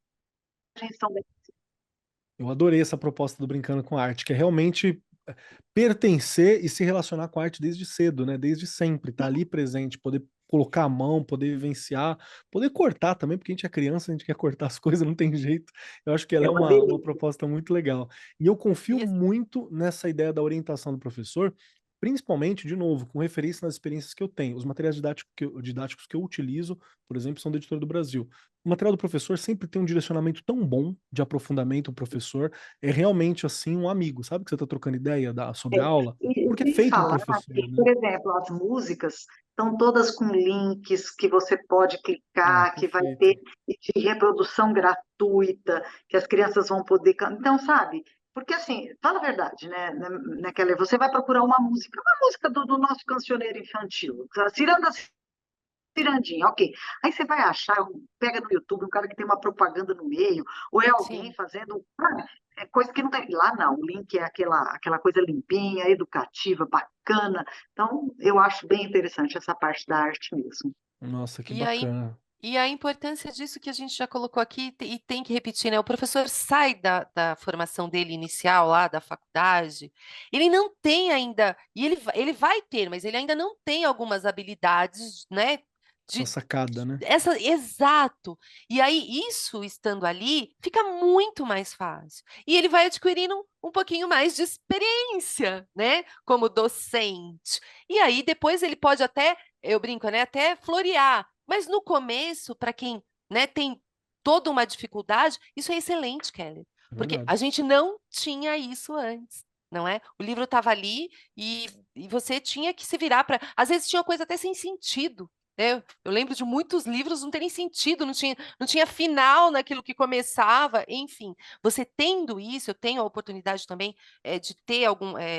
são... eu adorei essa proposta do Brincando com Arte, que é realmente pertencer e se relacionar com a arte desde cedo, né? Desde sempre, tá ali presente, poder colocar a mão, poder vivenciar, poder cortar também, porque a gente é criança, a gente quer cortar as coisas, não tem jeito. Eu acho que ela É é uma uma delícia. proposta muito legal. E eu confio E muito nessa ideia da orientação do professor, principalmente, de novo, com referência nas experiências que eu tenho. Os materiais didáticos que eu utilizo, por exemplo, são da Editora do Brasil. O material do professor sempre tem um direcionamento tão bom de aprofundamento, o professor é realmente assim um amigo, sabe que você está trocando ideia sobre a aula, E porque é sem feito um falar professor, que, né? por exemplo, as músicas estão todas com links que você pode Ah, clicar, que vai ter perfeito. de reprodução gratuita, que as crianças vão poder cantar. Então, sabe? Porque, assim, fala a verdade, né, Keller? Você vai procurar uma música do nosso cancioneiro infantil, Ciranda Cirandinha, ok. Aí você vai achar, pega no YouTube um cara que tem uma propaganda no meio, ou é alguém sim. fazendo coisa que não tem. Lá não, o link é aquela coisa limpinha, educativa, bacana. Então, eu acho bem interessante essa parte da arte mesmo. Nossa, que E aí, bacana. e a importância disso que a gente já colocou aqui, e tem que repetir, né? O professor sai da formação dele inicial, lá da faculdade, ele não tem ainda, e ele vai ter, mas ele ainda não tem algumas habilidades, né? Essa sacada, né? Exato. E aí, isso estando ali, fica muito mais fácil. E ele vai adquirindo um pouquinho mais de experiência, né? Como docente. E aí, depois ele pode até, eu brinco, né? Até florear. Mas no começo, para quem, né, tem toda uma dificuldade, isso é excelente, Kelly. É Porque a verdade. gente não tinha isso antes. Não é? O livro estava ali e você tinha que se virar para. Às vezes tinha coisa até sem sentido, né? Eu lembro de muitos livros não terem sentido, não tinha final naquilo que começava, enfim. Você tendo isso, eu tenho a oportunidade também de ter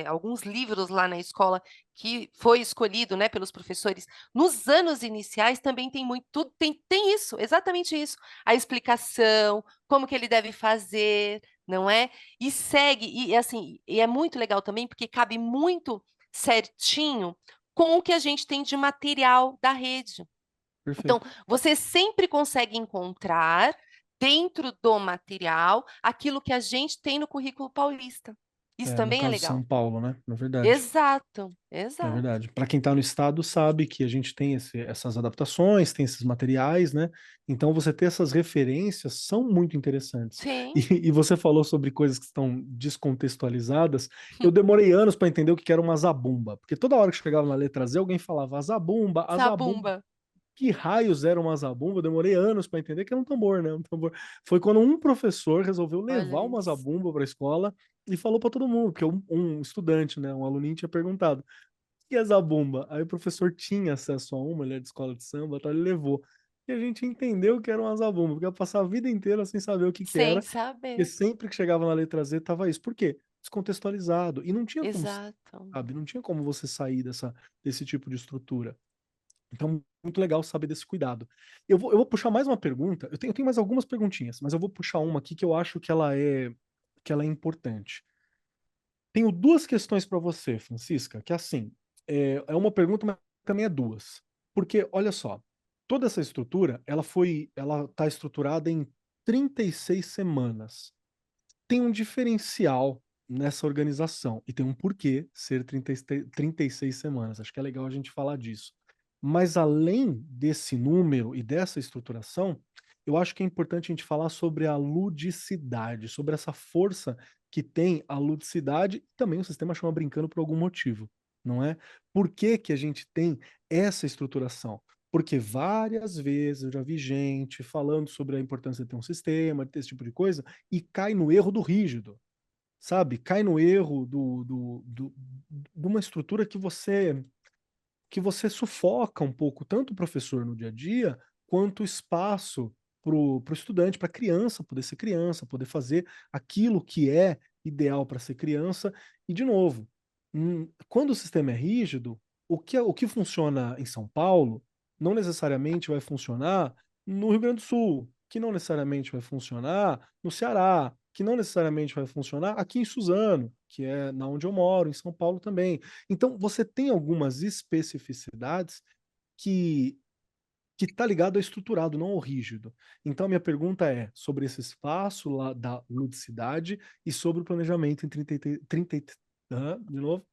alguns livros lá na escola que foi escolhido, né, pelos professores. Nos anos iniciais também tem muito, tem isso, exatamente isso. A explicação, como que ele deve fazer, não é? E segue, e assim, e é muito legal também, porque cabe muito certinho com o que a gente tem de material da rede. Então, Perfeito. você sempre consegue encontrar dentro do material aquilo que a gente tem no currículo paulista. Isso É, no também é caso São legal. Paulo, né? Na verdade. Exato, É exato. verdade. Para quem está no estado sabe que a gente tem essas adaptações, tem esses materiais, né? Então você ter essas referências são muito interessantes. Sim. E você falou sobre coisas que estão descontextualizadas. Eu demorei anos para entender o que era uma zabumba, porque toda hora que chegava na letra Z, alguém falava azabumba, azabumba. Zabumba. Que raios era uma zabumba? Eu demorei anos para entender que era um tambor, né? Um tambor. Foi quando um professor resolveu Olha levar uma isso. zabumba para a escola e falou para todo mundo, porque um estudante, né, um aluninho tinha perguntado e a zabumba? Aí o professor tinha acesso a uma, ele é de escola de samba, tá, ele levou. E a gente entendeu que era uma zabumba, porque eu passava a vida inteira sem saber o que que Sem era, e saber. sempre que chegava na letra Z tava isso. Por quê? Descontextualizado. E não tinha como, Exato. sabe, não tinha como você sair desse tipo de estrutura. Então, muito legal saber desse cuidado. Eu vou puxar mais uma pergunta. Eu tenho mais algumas perguntinhas, mas eu vou puxar uma aqui que eu acho que ela é importante. Tenho duas questões para você, Francisca, que assim, é uma pergunta, mas também é duas. Porque, olha só, toda essa estrutura, ela está estruturada em 36 semanas. Tem um diferencial nessa organização, e tem um porquê ser 36 semanas. Acho que é legal a gente falar disso. Mas além desse número e dessa estruturação, eu acho que é importante a gente falar sobre a ludicidade, sobre essa força que tem a ludicidade, e também o sistema chama brincando por algum motivo, não é? Por que que a gente tem essa estruturação? Porque várias vezes eu já vi gente falando sobre a importância de ter um sistema, de ter esse tipo de coisa, e cai no erro do rígido, sabe? Cai no erro de uma estrutura que você sufoca um pouco tanto o professor no dia a dia, quanto o espaço para o estudante, para a criança poder ser criança, poder fazer aquilo que é ideal para ser criança. E, de novo, quando o sistema é rígido, o que funciona em São Paulo não necessariamente vai funcionar no Rio Grande do Sul, que não necessariamente vai funcionar no Ceará, que não necessariamente vai funcionar aqui em Suzano, que é na onde eu moro, em São Paulo também. Então, você tem algumas especificidades que está ligado ao estruturado, não ao rígido. Então, minha pergunta é sobre esse espaço lá da ludicidade e sobre o planejamento em 30 de novo.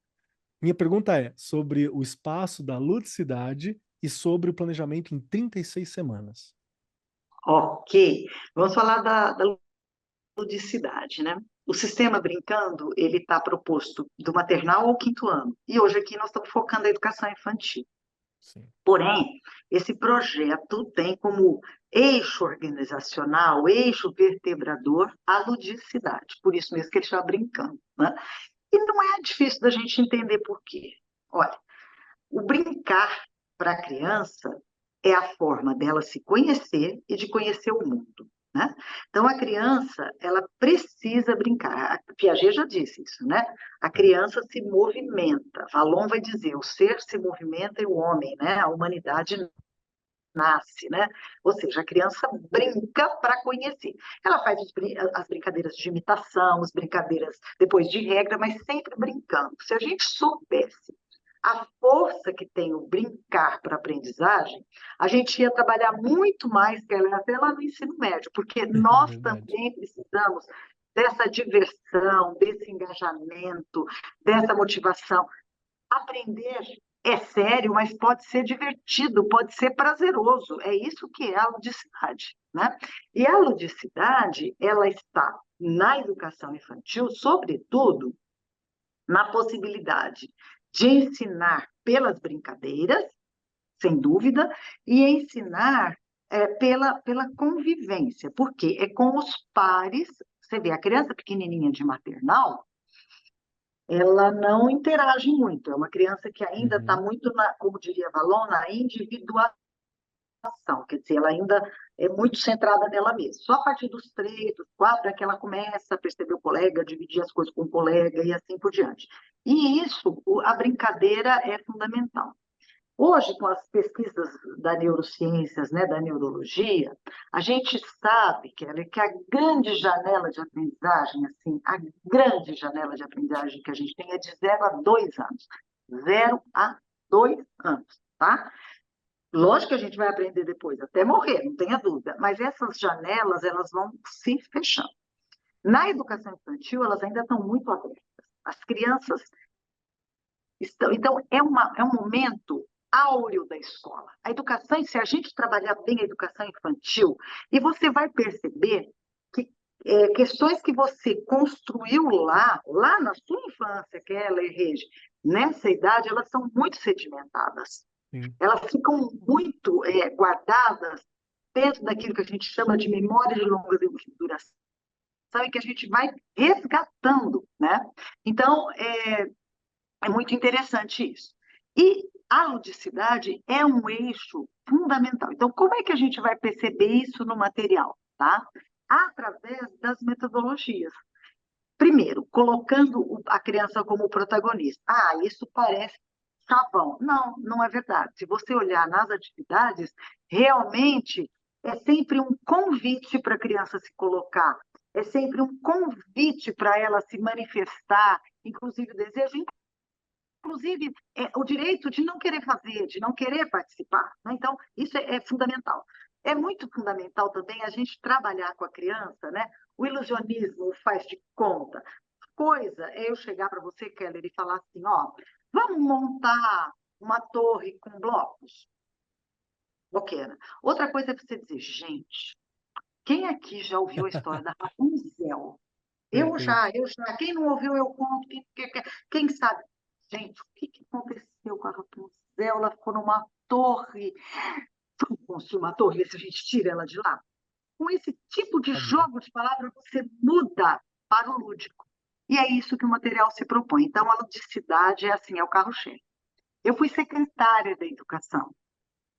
Minha pergunta é sobre o espaço da ludicidade e sobre o planejamento em 36 semanas. Ok, vamos falar da ludicidade, né? O sistema Brincando, ele está proposto do maternal ao quinto ano. E hoje aqui nós estamos focando a educação infantil. Sim. Porém, esse projeto tem como eixo organizacional, eixo vertebrador, a ludicidade. Por isso mesmo que ele chama Brincando, né? E não é difícil da gente entender por quê. Olha, o brincar para a criança é a forma dela se conhecer e de conhecer o mundo, né? Então, a criança, ela precisa brincar. A Piaget já disse isso, né? A criança se movimenta. Vallon vai dizer, o ser se movimenta e o homem, né? A humanidade nasce, né? Ou seja, a criança brinca para conhecer. Ela faz as brincadeiras de imitação, as brincadeiras depois de regra, mas sempre brincando. Se a gente soubesse a força que tem o brincar para a aprendizagem, a gente ia trabalhar muito mais que ela até lá no ensino médio, porque nós Verdade. também precisamos dessa diversão, desse engajamento, dessa motivação. Aprender é sério, mas pode ser divertido, pode ser prazeroso. É isso que é a ludicidade, né? E a ludicidade, ela está na educação infantil, sobretudo, na possibilidade de ensinar pelas brincadeiras, sem dúvida, e ensinar pela convivência, porque é com os pares. Você vê, a criança pequenininha de maternal, ela não interage muito, é uma criança que ainda está muito, como diria Vallon, na individuação, quer dizer, ela ainda é muito centrada nela mesma. Só a partir dos 3, dos 4, é que ela começa a perceber o colega, dividir as coisas com o colega e assim por diante. E isso, a brincadeira é fundamental. Hoje, com as pesquisas da neurociências, né, da neurologia, a gente sabe que a grande janela de aprendizagem, assim, a grande janela de aprendizagem que a gente tem é de 0 a 2 anos. 0 a 2 anos, tá? Lógico que a gente vai aprender depois, até morrer, não tenha dúvida, mas essas janelas, elas vão se fechando. Na educação infantil, elas ainda estão muito abertas. As crianças estão... Então, é um momento áureo da escola. A educação, se a gente trabalhar bem a educação infantil, e você vai perceber que questões que você construiu lá na sua infância, Keller e Regi, nessa idade, elas são muito sedimentadas. Sim. Elas ficam muito guardadas dentro daquilo que a gente chama de memória de longa duração, sabe, que a gente vai resgatando, né? Então, é muito interessante isso. E a ludicidade é um eixo fundamental. Então, como é que a gente vai perceber isso no material, tá? Através das metodologias. Primeiro, colocando a criança como protagonista. Ah, isso parece chavão. Não, não é verdade. Se você olhar nas atividades, realmente é sempre um convite para a criança se colocar é sempre um convite para ela se manifestar, inclusive o desejo, inclusive o direito de não querer fazer, de não querer participar, né? Então, isso é fundamental. É muito fundamental também a gente trabalhar com a criança, né? O ilusionismo, o faz de conta. Coisa é eu chegar para você, Keller, e falar assim, ó, vamos montar uma torre com blocos? Ok. Outra coisa é você dizer, gente, quem aqui já ouviu a história da Rapunzel? Eu já. Quem não ouviu, eu conto. Quem sabe? Gente, o que aconteceu com a Rapunzel? Ela ficou numa torre. Vamos construir uma torre, se a gente tira ela de lá. Com esse tipo de jogo de palavras, você muda para o lúdico. E é isso que o material se propõe. Então, a ludicidade é assim, é o carro-chefe. Eu fui secretária da Educação.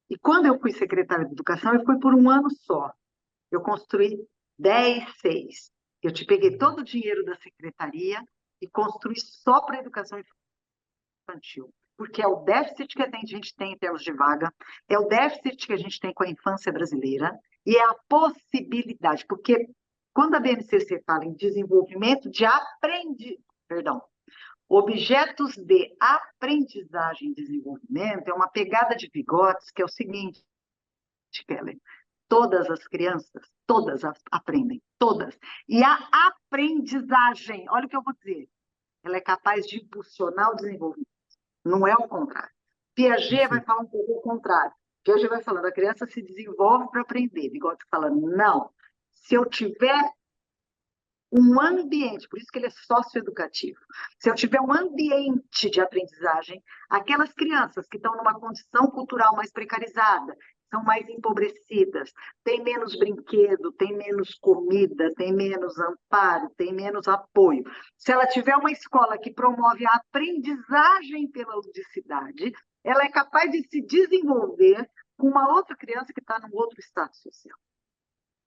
E quando eu fui secretária da Educação, eu fui por um ano só. Eu construí 10 6. Eu te peguei todo o dinheiro da secretaria e construí só para a educação infantil. Porque é o déficit que a gente tem em termos de vaga, é o déficit que a gente tem com a infância brasileira e é a possibilidade. Porque quando a BNCC fala em desenvolvimento de objetos de aprendizagem e desenvolvimento, é uma pegada de Vygotsky, que é o seguinte, Keller, todas as crianças, todas aprendem, todas. E a aprendizagem, olha o que eu vou dizer, ela é capaz de impulsionar o desenvolvimento, não é o contrário. Piaget vai falar um pouco o contrário. Piaget vai falando, a criança se desenvolve para aprender. Vygotsky falando, não, se eu tiver um ambiente, por isso que ele é socioeducativo. Se eu tiver um ambiente de aprendizagem, aquelas crianças que estão numa condição cultural mais precarizada, são mais empobrecidas, têm menos brinquedo, têm menos comida, têm menos amparo, têm menos apoio. Se ela tiver uma escola que promove a aprendizagem pela ludicidade, ela é capaz de se desenvolver com uma outra criança que está num outro estado social.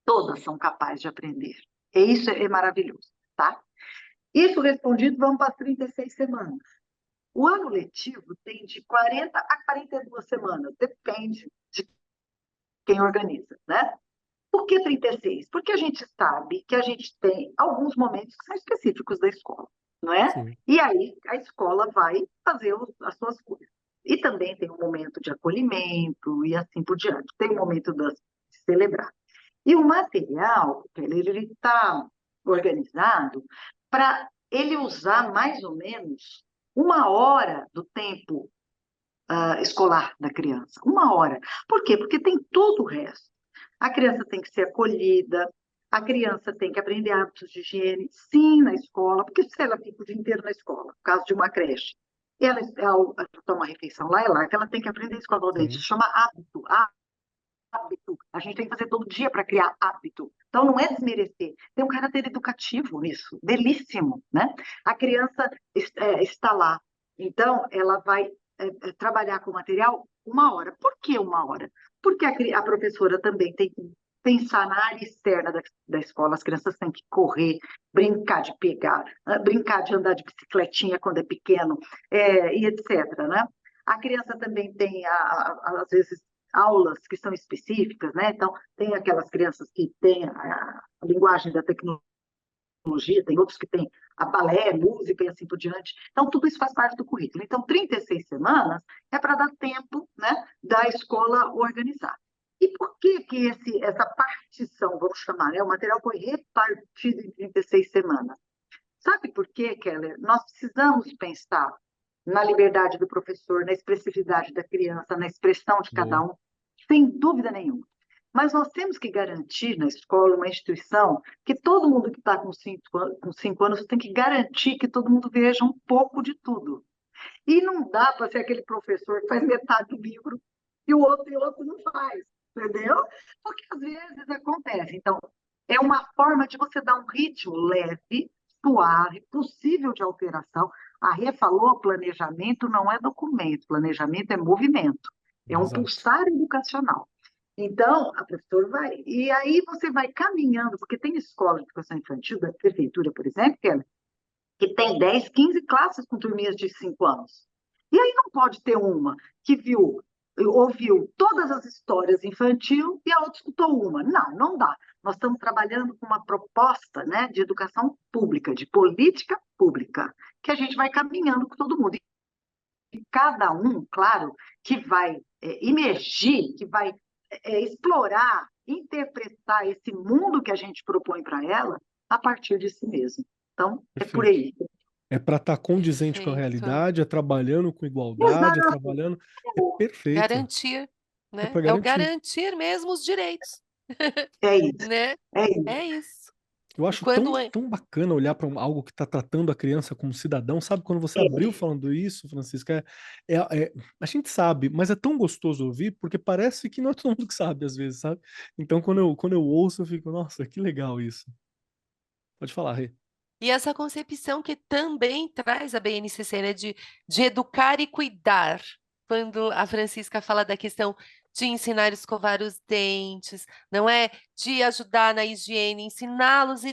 Todas são capazes de aprender. E isso é maravilhoso, tá? Isso respondido, vamos para as 36 semanas. O ano letivo tem de 40 a 42 semanas, depende de quem organiza, né? Por que 36? Porque a gente sabe que a gente tem alguns momentos que são específicos da escola, não é? Sim. E aí a escola vai fazer as suas coisas. E também tem um momento de acolhimento e assim por diante. Tem um momento de celebrar. E o material, ele está organizado para ele usar mais ou menos 1 hora do tempo escolar da criança. 1 hora. Por quê? Porque tem todo o resto. A criança tem que ser acolhida, a criança tem que aprender hábitos de higiene, sim, na escola, porque se ela fica o dia inteiro na escola, no caso de uma creche, ela toma refeição lá, é lá que ela tem que aprender a escovar o dente. Isso chama hábito. A gente tem que fazer todo dia para criar hábito. Então, não é desmerecer. Tem um caráter educativo nisso, belíssimo, né? A criança está lá. Então, ela vai trabalhar com o material 1 hora. Por que 1 hora? Porque a professora também tem que pensar na área externa da escola. As crianças têm que correr, brincar de pegar, brincar de andar de bicicletinha quando é pequeno, e etc., né? A criança também tem, às vezes, aulas que são específicas, né? Então, tem aquelas crianças que têm a linguagem da tecnologia, tem outros que têm a balé, música e assim por diante. Então, tudo isso faz parte do currículo. Então, 36 semanas é para dar tempo, né, da escola organizar. E por que essa partição, vamos chamar, né? O material foi repartido em 36 semanas? Sabe por quê, Keller? Nós precisamos pensar na liberdade do professor, na expressividade da criança, na expressão de cada um, sem dúvida nenhuma. Mas nós temos que garantir na escola, uma instituição, que todo mundo que está com 5 anos tem que garantir que todo mundo veja um pouco de tudo. E não dá para ser aquele professor que faz metade do livro e o outro não faz, entendeu? Porque às vezes acontece. Então, é uma forma de você dar um ritmo leve, suave, possível de alteração. A Rê falou, planejamento não é documento, planejamento é movimento, é um pulsar educacional. Então, a professora vai, e aí você vai caminhando, porque tem escola de educação infantil da prefeitura, por exemplo, que tem 10, 15 classes com turminhas de 5 anos. E aí não pode ter uma que ouviu todas as histórias infantil e a outra escutou uma. Não dá. nós estamos trabalhando com uma proposta, né, de educação pública, de política pública, que a gente vai caminhando com todo mundo. E cada um, claro, que vai imergir, que vai explorar, interpretar esse mundo que a gente propõe para ela a partir de si mesmo. Então, é por aí. É para estar condizente com a Perfeito. realidade, é trabalhando com igualdade, é Exato. trabalhando. É perfeito. Garantir, É né? para É o garantir. garantir mesmo os direitos, É isso. né? É isso. É isso. Eu E acho quando tão bacana olhar para algo que está tratando a criança como cidadão, sabe? Quando você abriu falando isso, Francisca, a gente sabe, mas é tão gostoso ouvir, porque parece que não é todo mundo que sabe, às vezes, sabe? Então, quando eu ouço, eu fico, nossa, que legal isso. Pode falar, Rê. E essa concepção que também traz a BNCC, né, de educar e cuidar. Quando a Francisca fala da questão de ensinar a escovar os dentes, não é? De ajudar na higiene, ensiná-los.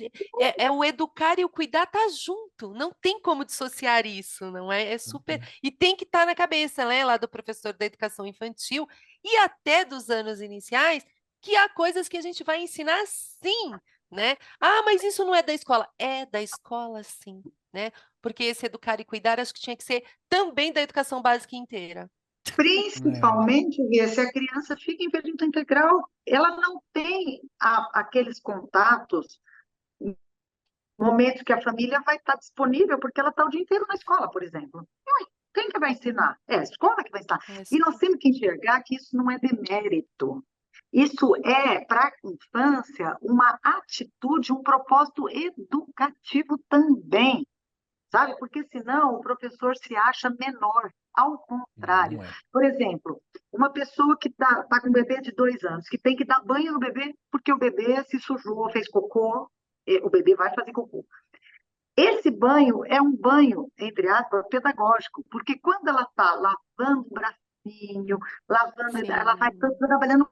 É o educar e o cuidar tá junto. Não tem como dissociar isso, não é? É super. E tem que estar na cabeça, né, lá do professor da educação infantil e até dos anos iniciais, que há coisas que a gente vai ensinar sim. Né? Ah, mas isso não é da escola. É da escola, sim, né? Porque esse educar e cuidar acho que tinha que ser também da educação básica inteira. Principalmente, se a criança fica em período integral, ela não tem aqueles contatos, momentos que a família vai estar disponível, porque ela está o dia inteiro na escola, por exemplo. Quem que vai ensinar? É a escola que vai ensinar. E nós temos que enxergar que isso não é demérito. Isso é, para a infância, uma atitude, um propósito educativo também, sabe? Porque senão o professor se acha menor. Ao contrário. Não é. Por exemplo, uma pessoa que está com um bebê de 2 anos, que tem que dar banho no bebê, porque o bebê se sujou, fez cocô, o bebê vai fazer cocô. Esse banho é um banho, entre aspas, pedagógico, porque quando ela está lavando o bracinho, ela vai trabalhando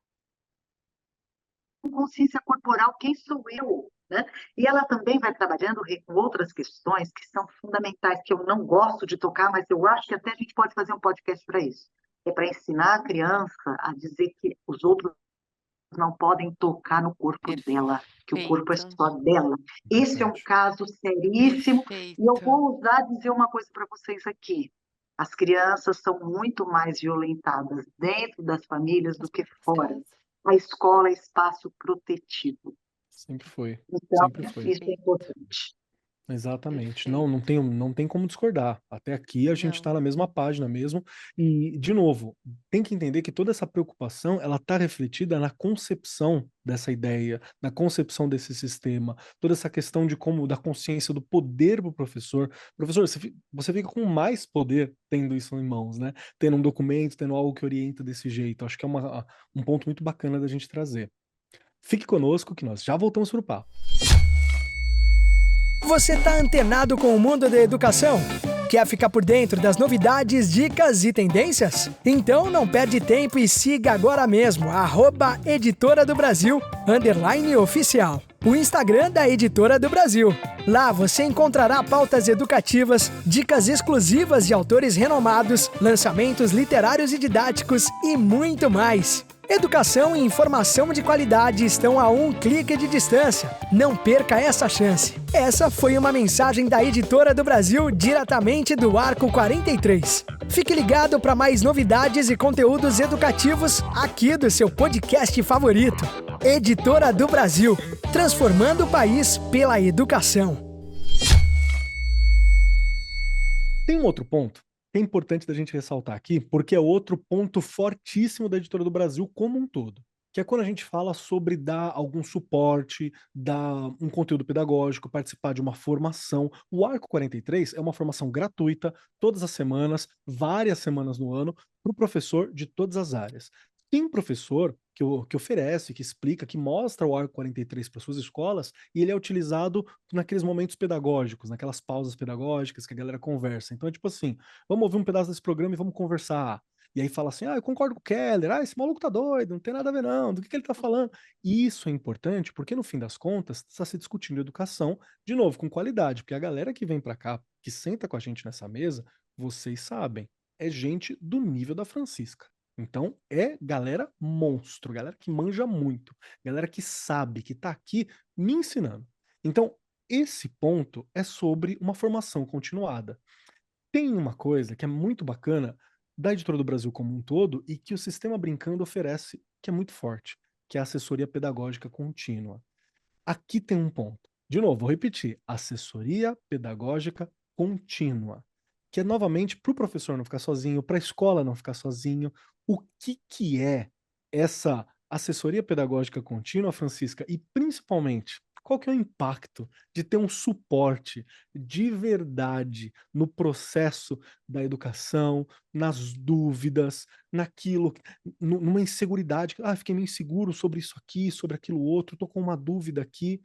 com consciência corporal, quem sou eu? Né? E ela também vai trabalhando com outras questões que são fundamentais, que eu não gosto de tocar, mas eu acho que até a gente pode fazer um podcast para isso. É para ensinar a criança a dizer que os outros não podem tocar no corpo dela, que o corpo é só dela. Esse é um caso seríssimo. E eu vou dizer uma coisa para vocês aqui. As crianças são muito mais violentadas dentro das famílias do que fora. A escola é espaço protetivo. Sempre foi. Então, Sempre foi. isso é importante. Exatamente. Não tem como discordar. Até aqui a gente está na mesma página mesmo. E, de novo, tem que entender que toda essa preocupação, ela está refletida na concepção dessa ideia, na concepção desse sistema, toda essa questão de da consciência do poder para o professor. Professor, você fica com mais poder tendo isso em mãos, né? Tendo um documento, tendo algo que orienta desse jeito. Acho que é um ponto muito bacana da gente trazer. Fique conosco que nós já voltamos para o papo. Você tá antenado com o mundo da educação? Quer ficar por dentro das novidades, dicas e tendências? Então não perde tempo e siga agora mesmo @Editora do Brasil _oficial, o Instagram da Editora do Brasil. Lá você encontrará pautas educativas, dicas exclusivas de autores renomados, lançamentos literários e didáticos e muito mais. Educação e informação de qualidade estão a um clique de distância. Não perca essa chance. Essa foi uma mensagem da Editora do Brasil, diretamente do Arco 43. Fique ligado para mais novidades e conteúdos educativos aqui do seu podcast favorito. Editora do Brasil, transformando o país pela educação. Tem um outro ponto que é importante da gente ressaltar aqui, porque é outro ponto fortíssimo da Editora do Brasil como um todo, que é quando a gente fala sobre dar algum suporte, dar um conteúdo pedagógico, participar de uma formação. O Arco 43 é uma formação gratuita, todas as semanas, várias semanas no ano, para o professor de todas as áreas. Tem um professor que oferece, que explica, que mostra o Arco 43 para suas escolas, e ele é utilizado naqueles momentos pedagógicos, naquelas pausas pedagógicas que a galera conversa. Então é tipo assim, vamos ouvir um pedaço desse programa e vamos conversar. E aí fala assim, eu concordo com o Keller, esse maluco tá doido, não tem nada a ver não, do que ele tá falando? E isso é importante porque no fim das contas está se discutindo educação, de novo, com qualidade, porque a galera que vem para cá, que senta com a gente nessa mesa, vocês sabem, é gente do nível da Francisca. Então, é galera monstro, galera que manja muito, galera que sabe, que tá aqui me ensinando. Então, esse ponto é sobre uma formação continuada. Tem uma coisa que é muito bacana da Editora do Brasil como um todo e que o Sistema Brincando oferece, que é muito forte, que é a assessoria pedagógica contínua. Aqui tem um ponto. De novo, vou repetir: assessoria pedagógica contínua, que é novamente para o professor não ficar sozinho, para a escola não ficar sozinho. O que é essa assessoria pedagógica contínua, Francisca? E principalmente, qual que é o impacto de ter um suporte de verdade no processo da educação, nas dúvidas, naquilo, numa inseguridade, fiquei meio inseguro sobre isso aqui, sobre aquilo outro, tô com uma dúvida aqui.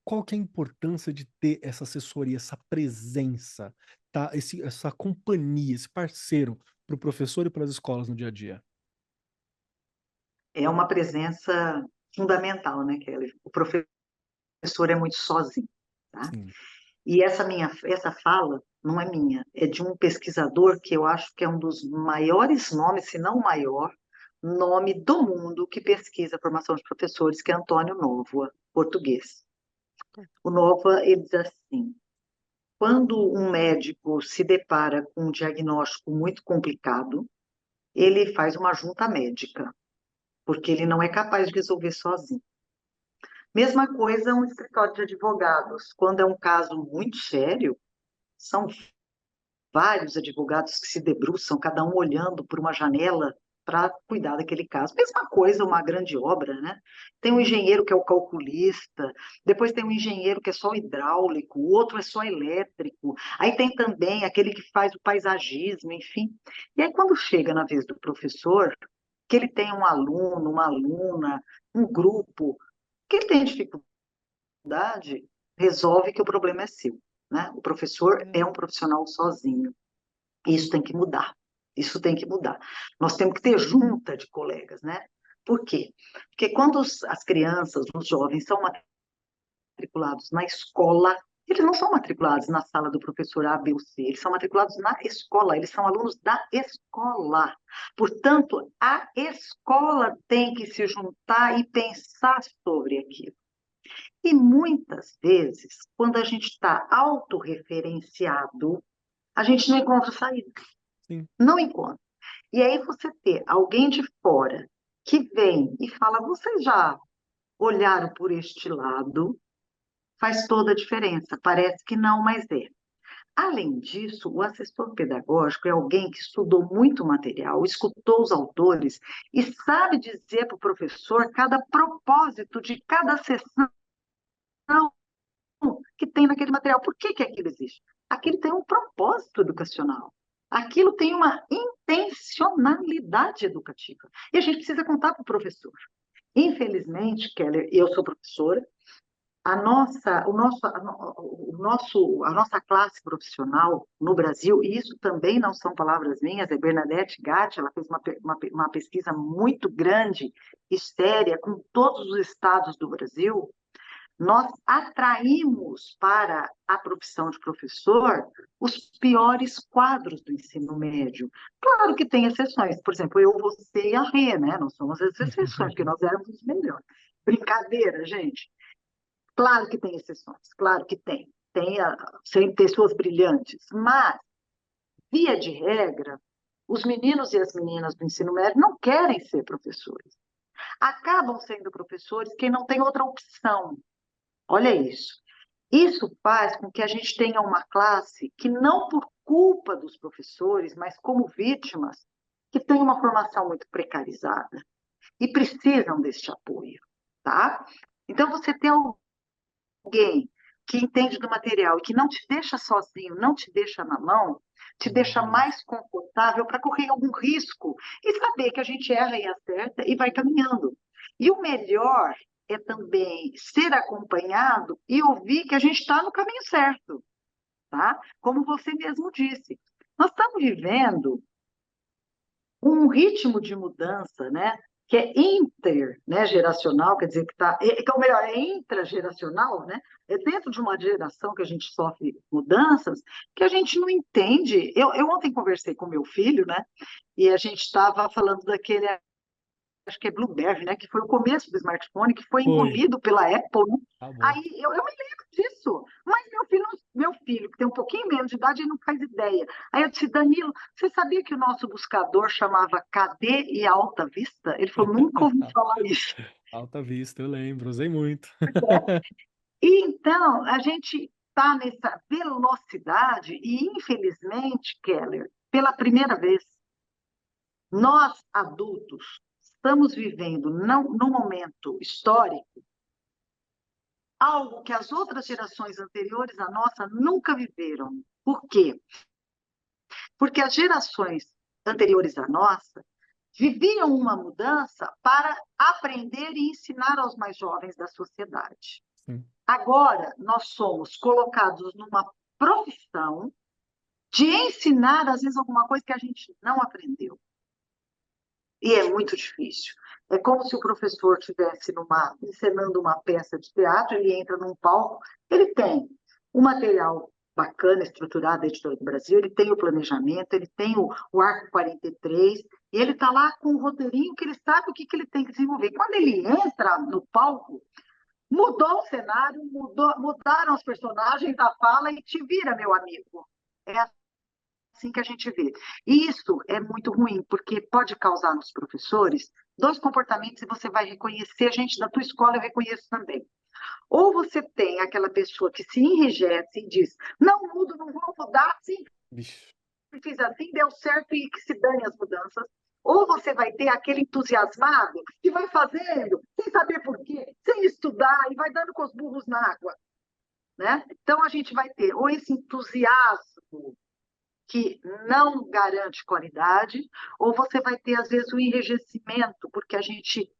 Qual que é a importância de ter essa assessoria, essa presença, tá? Essa companhia, esse parceiro para o professor e para as escolas no dia a dia? É uma presença fundamental, né, Kelly? O professor é muito sozinho, tá? Sim, E essa fala não é minha, é de um pesquisador que eu acho que é um dos maiores nomes, se não o maior nome do mundo que pesquisa a formação de professores, que é Antônio Novoa, português. O Novoa, ele diz assim: quando um médico se depara com um diagnóstico muito complicado, ele faz uma junta médica, porque ele não é capaz de resolver sozinho. Mesma coisa um escritório de advogados. Quando é um caso muito sério, são vários advogados que se debruçam, cada um olhando por uma janela para cuidar daquele caso. Mesma coisa, uma grande obra, né? Tem um engenheiro que é o calculista, depois tem um engenheiro que é só hidráulico, o outro é só elétrico, aí tem também aquele que faz o paisagismo, enfim. E aí, quando chega na vez do professor, que ele tem um aluno, uma aluna, um grupo, que ele tem dificuldade, resolve que o problema é seu, né? O professor é um profissional sozinho. Isso tem que mudar. Isso tem que mudar. Nós temos que ter junta de colegas, né? Por quê? Porque quando as crianças, os jovens são matriculados na escola, eles não são matriculados na sala do professor A, B ou C, eles são matriculados na escola, eles são alunos da escola. Portanto, a escola tem que se juntar e pensar sobre aquilo. E muitas vezes, quando a gente está autorreferenciado, a gente não encontra saída. sim. Não encontra. E aí você ter alguém de fora que vem e fala, vocês já olharam por este lado, faz toda a diferença. Parece que não, mas é. Além disso, o assessor pedagógico é alguém que estudou muito material, escutou os autores e sabe dizer para o professor cada propósito de cada sessão que tem naquele material. Por que aquilo existe? Aquilo tem um propósito educacional. Aquilo tem uma intencionalidade educativa. E a gente precisa contar para o professor. Infelizmente, Keller, eu sou professora, a nossa classe profissional no Brasil, e isso também não são palavras minhas, é Bernadette Gatti, ela fez uma pesquisa muito grande e séria com todos os estados do Brasil. Nós atraímos para a profissão de professor os piores quadros do ensino médio. Claro que tem exceções, por exemplo, eu, você e a Rê, né? Nós somos as exceções, porque nós éramos os melhores. Brincadeira, gente. Claro que tem exceções, claro que tem. Tem pessoas brilhantes, mas, via de regra, os meninos e as meninas do ensino médio não querem ser professores. Acabam sendo professores quem não tem outra opção. Olha isso. Isso faz com que a gente tenha uma classe que, não por culpa dos professores, mas como vítimas, que tem uma formação muito precarizada e precisam deste apoio, tá? Então, você tem alguém que entende do material e que não te deixa sozinho, não te deixa na mão, te deixa mais confortável para correr algum risco e saber que a gente erra e acerta e vai caminhando. E o melhor é também ser acompanhado e ouvir que a gente está no caminho certo, tá? Como você mesmo disse. Nós estamos vivendo um ritmo de mudança, né? que é inter, né, geracional, quer dizer que que é o melhor, é intrageracional, né? É dentro de uma geração que a gente sofre mudanças que a gente não entende. Eu ontem conversei com meu filho, né? E a gente estava falando daquele, acho que é Blueberry, né? Que foi o começo do smartphone, que foi Foi. engolido pela Apple, né? Tá bom. Aí eu me lembro disso, mas meu filho, que tem um pouquinho menos de idade, ele não faz ideia. Aí eu disse, Danilo, você sabia que o nosso buscador chamava KD e Alta Vista? Ele falou, nunca ouvi falar isso. Alta Vista, eu lembro, usei muito. E então, a gente está nessa velocidade, e infelizmente, Keller, pela primeira vez, nós adultos estamos vivendo, não, num momento histórico, algo que as outras gerações anteriores à nossa nunca viveram. Por quê? Porque as gerações anteriores à nossa viviam uma mudança para aprender e ensinar aos mais jovens da sociedade. Sim. Agora, nós somos colocados numa profissão de ensinar, às vezes, alguma coisa que a gente não aprendeu. E é muito difícil. É como se o professor estivesse encenando uma peça de teatro, ele entra num palco, ele tem um material bacana, estruturado da Editora do Brasil, ele tem o planejamento, ele tem o Arco 43, e ele está lá com o roteirinho que ele sabe o que ele tem que desenvolver. Quando ele entra no palco, mudou o cenário, mudaram os personagens da fala e te vira, meu amigo. É assim que a gente vê. E isso é muito ruim, porque pode causar nos professores dois comportamentos e você vai reconhecer, a gente da tua escola eu reconheço também. Ou você tem aquela pessoa que se enrijece e diz, não mudo, não vou mudar, sim, fiz assim, deu certo e que se dane as mudanças. Ou você vai ter aquele entusiasmado que vai fazendo, sem saber por quê, sem estudar, e vai dando com os burros na água. Né? Então, a gente vai ter ou esse entusiasmo que não garante qualidade, ou você vai ter, às vezes, o enrijecimento, porque a gente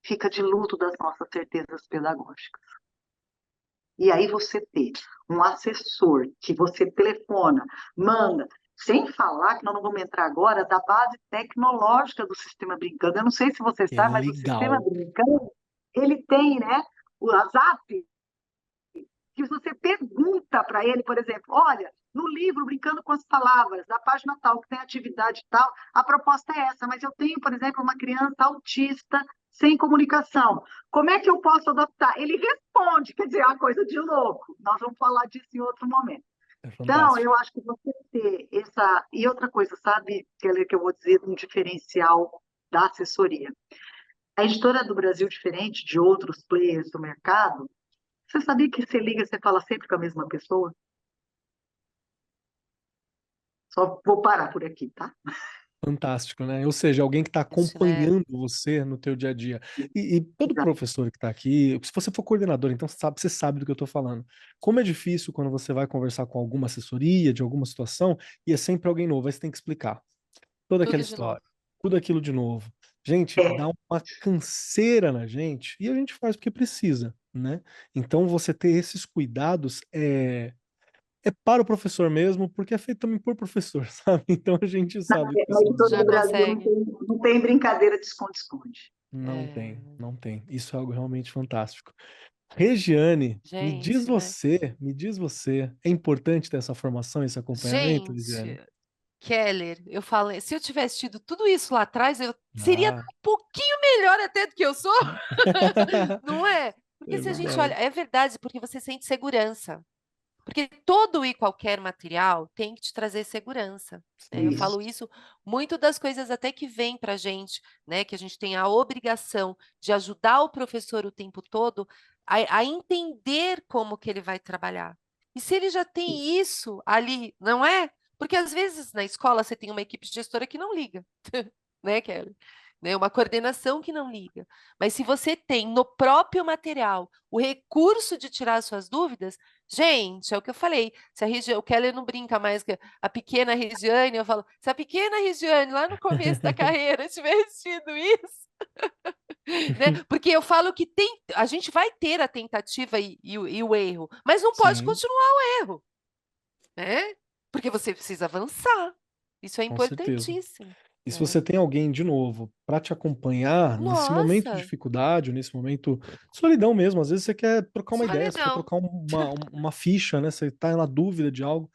fica de luto das nossas certezas pedagógicas. E aí você ter um assessor que você telefona, manda, sem falar que nós não vamos entrar agora da base tecnológica do Sistema Brincando. Eu não sei se você É sabe, mas o Sistema legal. Brincando, ele tem, né, o WhatsApp, que você pergunta para ele, por exemplo, olha, no livro Brincando com as Palavras, da página tal, que tem atividade tal, a proposta é essa, mas eu tenho, por exemplo, uma criança autista sem comunicação. Como é que eu posso adaptar? Ele responde, quer dizer, é uma coisa de louco. Nós vamos falar disso em outro momento. É Então, fantástico. eu acho que você ter essa... E outra coisa, sabe, que eu vou dizer, um diferencial da assessoria. A Editora do Brasil, diferente de outros players do mercado, você sabia que você liga, você fala sempre com a mesma pessoa? Só vou parar por aqui, tá? Fantástico, né? Ou seja, alguém que está Isso, né? acompanhando você no teu dia a dia. E todo professor que está aqui, se você for coordenador, então você sabe do que eu estou falando. Como é difícil quando você vai conversar com alguma assessoria de alguma situação e é sempre alguém novo, aí você tem que explicar toda aquela Tudo de novo. história, tudo aquilo de novo. Gente, dá uma canseira na gente e a gente faz porque precisa, né? Então você ter esses cuidados é para o professor mesmo, porque é feito também por professor, sabe? Então a gente sabe o que Na são as Editora Já do Brasil consegue. não tem brincadeira de esconde-esconde. Não É, tem, não tem. Isso é algo realmente fantástico. Regiane, gente, né? me diz você, é importante ter essa formação, esse acompanhamento, Regiane? Gente, Keller, eu falei, se eu tivesse tido tudo isso lá atrás, eu seria Ah, um pouquinho melhor até do que eu sou, não é? Porque é se a gente olha, verdade. é verdade, porque você sente segurança. Porque todo e qualquer material tem que te trazer segurança, né? Eu Sim, Isso. falo isso muito das coisas até que vêm para a gente, né? Que a gente tem a obrigação de ajudar o professor o tempo todo a entender como que ele vai trabalhar. E se ele já tem isso ali, não é? Porque às vezes na escola você tem uma equipe gestora que não liga, né, Kelly? Né? Uma coordenação que não liga. Mas se você tem no próprio material o recurso de tirar as suas dúvidas, gente, é o que eu falei. Se o Keller não brinca mais que a pequena Regiane, eu falo, se a pequena Regiane, lá no começo da carreira, tivesse tido isso, né? Porque eu falo que a gente vai ter a tentativa e o erro, mas não pode sim, continuar o erro, né? Porque você precisa avançar. Isso é com certeza. importantíssimo. E se você tem alguém, de novo, para te acompanhar nesse momento de Nossa, dificuldade, ou nesse momento de solidão mesmo, às vezes você quer trocar uma ideia, você quer solidão. trocar uma ficha, né? Você está na dúvida de algo,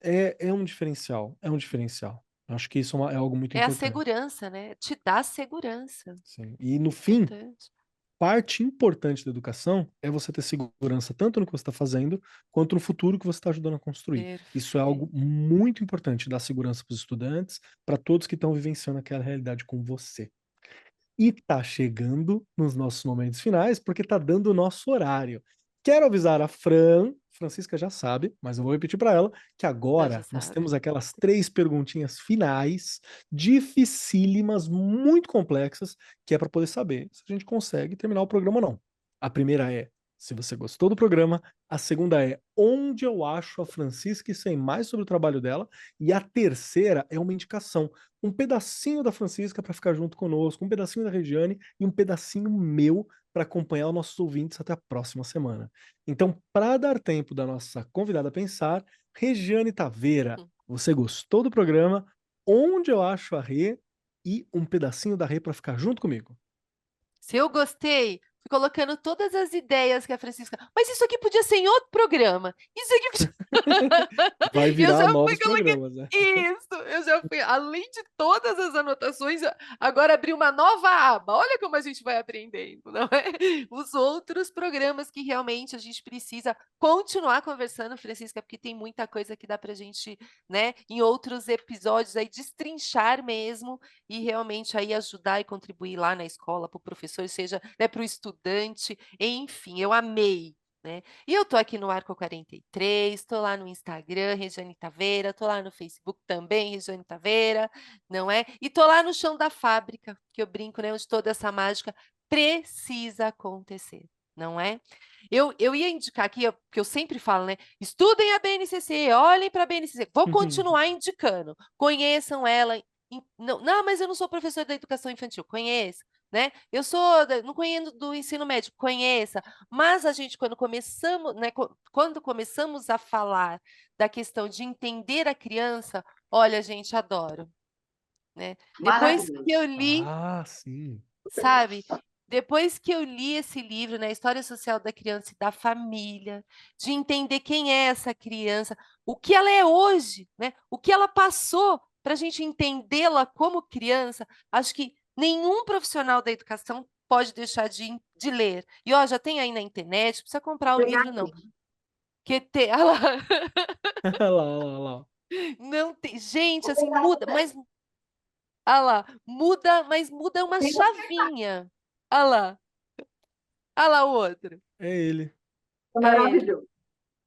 é um diferencial, é um diferencial. Eu acho que isso é algo muito É a importante. segurança, né? Te dá segurança. Sim. E no fim, Importante. parte importante da educação é você ter segurança tanto no que você está fazendo, quanto no futuro que você está ajudando a construir. Isso é algo Perfeito. muito importante, dar segurança para os estudantes, para todos que estão vivenciando aquela realidade com você. E tá chegando nos nossos momentos finais, porque tá dando o nosso horário. Quero avisar a Francisca já sabe, mas eu vou repetir para ela, que Ela já agora nós sabe. temos aquelas 3 perguntinhas finais, dificílimas, muito complexas, que é para poder saber se a gente consegue terminar o programa ou não. A primeira é se você gostou do programa, a segunda é onde eu acho a Francisca e sei mais sobre o trabalho dela, e a terceira é uma indicação, um pedacinho da Francisca para ficar junto conosco, um pedacinho da Regiane e um pedacinho meu para acompanhar os nossos ouvintes até a próxima semana. Então, para dar tempo da nossa convidada a pensar, Regiane Taveira, você gostou do programa? Onde eu acho a Rê e um pedacinho da Rê para ficar junto comigo? Se eu gostei, fui colocando todas as ideias que a Francisca. Mas isso aqui podia ser em outro programa. Isso aqui. Vai Eu virar já fui novos colocando. programas, né? Isso, eu já fui. Além de todas as anotações, agora abri uma nova aba. Olha como a gente vai aprendendo, não é? Os outros programas que realmente a gente precisa continuar conversando, Francisca, porque tem muita coisa que dá para a gente, né, em outros episódios aí, destrinchar mesmo e realmente aí ajudar e contribuir lá na escola para o professor, seja, né, para o estudante, enfim, eu amei. Né? E eu tô aqui no Arco 43, tô lá no Instagram, Regiane Taveira, tô lá no Facebook também, Regiane Taveira, não é? E tô lá no chão da fábrica, que eu brinco, né? Onde toda essa mágica precisa acontecer, não é? Eu ia indicar aqui, porque eu sempre falo, né? Estudem a BNCC, olhem para a BNCC. Vou continuar indicando, conheçam ela. Não, mas eu não sou professor da educação infantil, conheça. Né? Não conheço do ensino médio, conheça, mas a gente, quando começamos, né, quando começamos a falar da questão de entender a criança, olha, gente, adoro. Né? Depois que Maravilhoso. eu li, Ah, sim. sabe? Depois que eu li esse livro, né, História Social da Criança e da Família, de entender quem é essa criança, o que ela é hoje, né? O que ela passou para a gente entendê-la como criança, acho que nenhum profissional da educação pode deixar de ler. E ó, já tem aí na internet, não precisa comprar o Pegar livro, não. aqui. Que tem, olha lá, Olha lá, olha lá, olha lá. não tem, gente, assim, muda, mas olha lá, muda, mas muda uma chavinha. Olha lá o outro. É ele. É ele. Maravilhoso.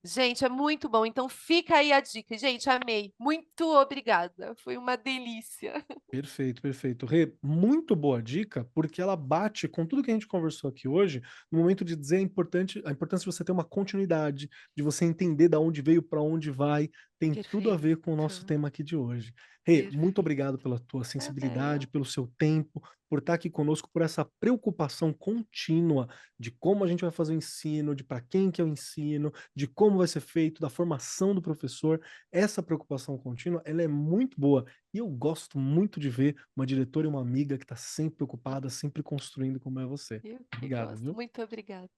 Gente, é muito bom. Então fica aí a dica. Gente, amei. Muito obrigada. Foi uma delícia. Perfeito, perfeito. Rê, muito boa dica, porque ela bate com tudo que a gente conversou aqui hoje, no momento de dizer a importância de você ter uma continuidade, de você entender da onde veio, para onde vai, tem tudo a ver com o nosso Perfeito. tema aqui de hoje. Rê, muito Perfeito. obrigado pela tua Tá sensibilidade, bem. pelo seu tempo, por estar aqui conosco, por essa preocupação contínua de como a gente vai fazer o ensino, de para quem que é o ensino, de como vai ser feito, da formação do professor. Essa preocupação contínua, ela é muito boa. E eu gosto muito de ver uma diretora e uma amiga que está sempre preocupada, sempre construindo como é você. Eu que Obrigado, gosto. viu? Muito obrigada.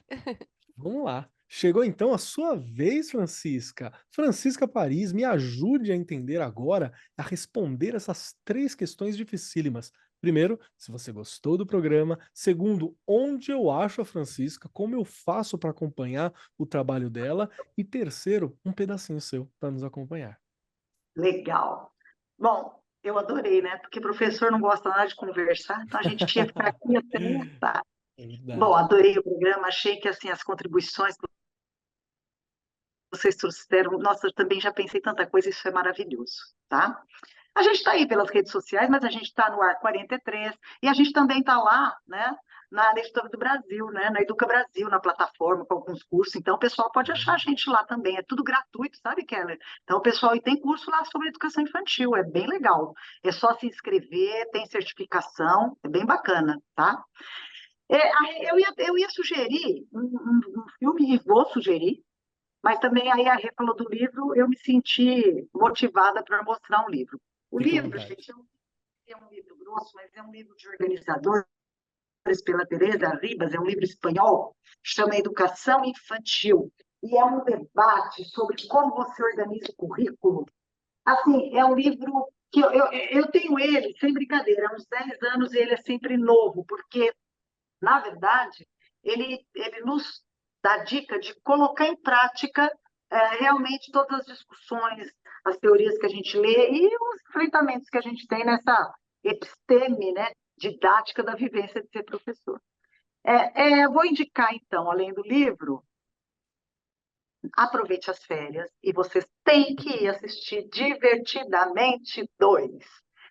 Vamos lá. Chegou então a sua vez, Francisca. Francisca Paris, me ajude a entender agora, a responder essas 3 questões dificílimas. Primeiro, se você gostou do programa. Segundo, onde eu acho a Francisca, como eu faço para acompanhar o trabalho dela. E terceiro, um pedacinho seu para nos acompanhar. Legal. Bom, eu adorei, né? Porque professor não gosta nada de conversar, então a gente tinha que ficar aqui até tarde. É Bom, verdade. adorei o programa, achei que assim as contribuições que vocês trouxeram, nossa, eu também já pensei tanta coisa, isso é maravilhoso, tá? A gente está aí pelas redes sociais, mas a gente está no Ar 43 e a gente também está lá, né? Na Editora do Brasil, né? Na Educa Brasil, na plataforma, com alguns cursos. Então, o pessoal pode achar a gente lá também. É tudo gratuito, sabe, Keller? Então, o pessoal e tem curso lá sobre educação infantil, é bem legal. É só se inscrever, tem certificação, é bem bacana, tá? Eu ia sugerir um filme, e vou sugerir, mas também aí a Rê falou do livro, eu me senti motivada para mostrar um livro. O Fique à livro, vontade. gente, é um livro grosso, mas é um livro de organizadores pela Teresa Ribas, é um livro espanhol, chama Educação Infantil, e é um debate sobre como você organiza o currículo. Assim, é um livro que eu tenho ele, sem brincadeira, há uns 10 anos e ele é sempre novo, porque, na verdade, ele nos dá dica de colocar em prática realmente todas as discussões, as teorias que a gente lê e os enfrentamentos que a gente tem nessa episteme, né, didática da vivência de ser professor. Vou indicar, então, além do livro, aproveite as férias e vocês têm que ir assistir Divertidamente 2.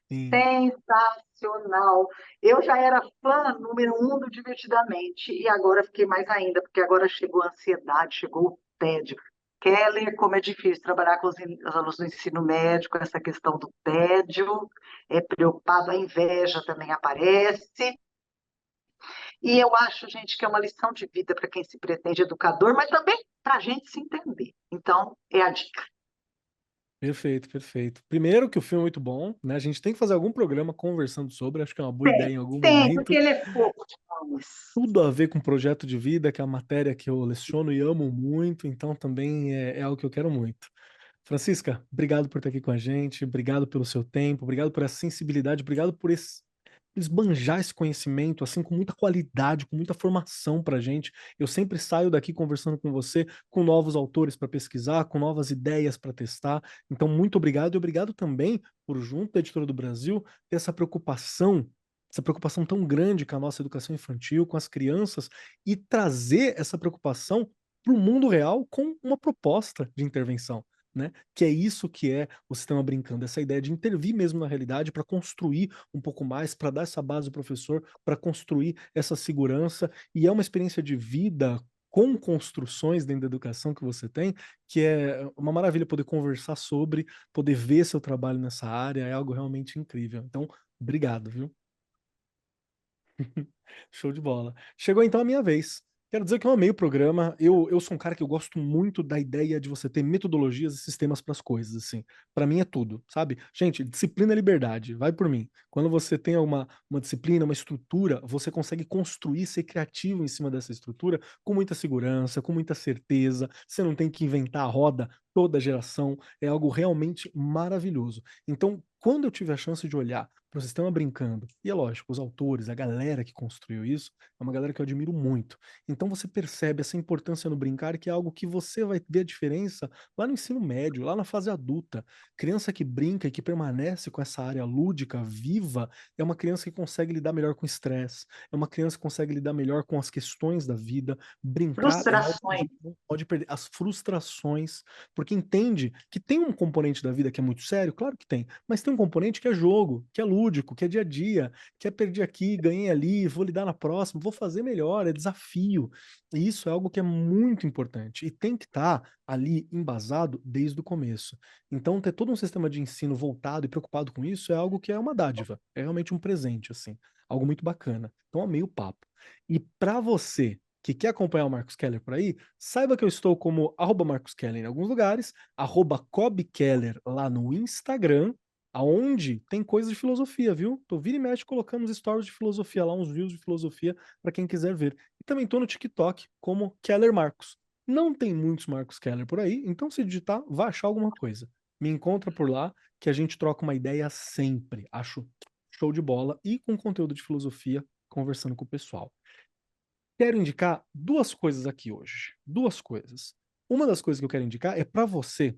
Sim. Sensacional! Eu já era fã número 1 do Divertidamente e agora fiquei mais ainda, porque agora chegou a ansiedade, chegou o tédio. Keller, como é difícil trabalhar com os alunos do ensino médio, com essa questão do tédio, é preocupado, a inveja também aparece. E eu acho, gente, que é uma lição de vida para quem se pretende educador, mas também para a gente se entender. Então, é a dica. Perfeito, perfeito. Primeiro que o filme é muito bom, né? A gente tem que fazer algum programa conversando sobre, acho que é uma boa ideia em algum Tem, momento. porque ele é fofo demais. Tudo a ver com projeto de vida, que é a matéria que eu leciono e amo muito, então também é algo que eu quero muito. Francisca, obrigado por estar aqui com a gente, obrigado pelo seu tempo, obrigado por essa sensibilidade, obrigado por esbanjar esse conhecimento, assim, com muita qualidade, com muita formação pra gente. Eu sempre saio daqui conversando com você, com novos autores para pesquisar, com novas ideias para testar. Então, muito obrigado e obrigado também por, junto da Editora do Brasil, ter essa preocupação tão grande com a nossa educação infantil, com as crianças, e trazer essa preocupação para o mundo real com uma proposta de intervenção. Né? Que é isso que é o sistema brincando, essa ideia de intervir mesmo na realidade para construir um pouco mais, para dar essa base ao professor, para construir essa segurança, e é uma experiência de vida com construções dentro da educação que você tem, que é uma maravilha poder conversar sobre, poder ver seu trabalho nessa área, é algo realmente incrível. Então, obrigado, viu? Show de bola. Chegou então a minha vez. Quero dizer que eu amei o programa. Eu sou um cara que eu gosto muito da ideia de você ter metodologias e sistemas para as coisas, assim. Para mim é tudo, sabe? Gente, disciplina é liberdade. Vai por mim. Quando você tem uma disciplina, uma estrutura, você consegue construir, ser criativo em cima dessa estrutura com muita segurança, com muita certeza. Você não tem que inventar a roda toda geração. É algo realmente maravilhoso. Então, quando eu tive a chance de olhar para o sistema brincando, e é lógico, os autores, a galera que construiu isso, é uma galera que eu admiro muito. Então você percebe essa importância no brincar, que é algo que você vai ver a diferença lá no ensino médio, lá na fase adulta. Criança que brinca e que permanece com essa área lúdica, viva, é uma criança que consegue lidar melhor com estresse, é uma criança que consegue lidar melhor com as questões da vida. Brincar é algo que a Frustrações. gente não pode perder. As frustrações, porque entende que tem um componente da vida que é muito sério, claro que tem, mas tem um componente que é jogo, que é lúdico, que é dia a dia, que é perder aqui, ganhei ali, vou lidar na próxima, vou fazer melhor, é desafio. E isso é algo que é muito importante e tem que estar ali embasado desde o começo. Então, ter todo um sistema de ensino voltado e preocupado com isso é algo que é uma dádiva, é realmente um presente, assim, algo muito bacana. Então, amei o papo. E para você que quer acompanhar o Marcos Keller por aí, saiba que eu estou como @MarcosKeller em alguns lugares, @CobKeller lá no Instagram, aonde tem coisa de filosofia, viu? Tô vira e mexe colocando uns stories de filosofia lá, uns views de filosofia para quem quiser ver. E também tô no TikTok como Keller Marcos. Não tem muitos Marcos Keller por aí, então se digitar, vai achar alguma coisa. Me encontra por lá que a gente troca uma ideia sempre. Acho show de bola e com conteúdo de filosofia conversando com o pessoal. Quero indicar duas coisas aqui hoje. Duas coisas. Uma das coisas que eu quero indicar é para você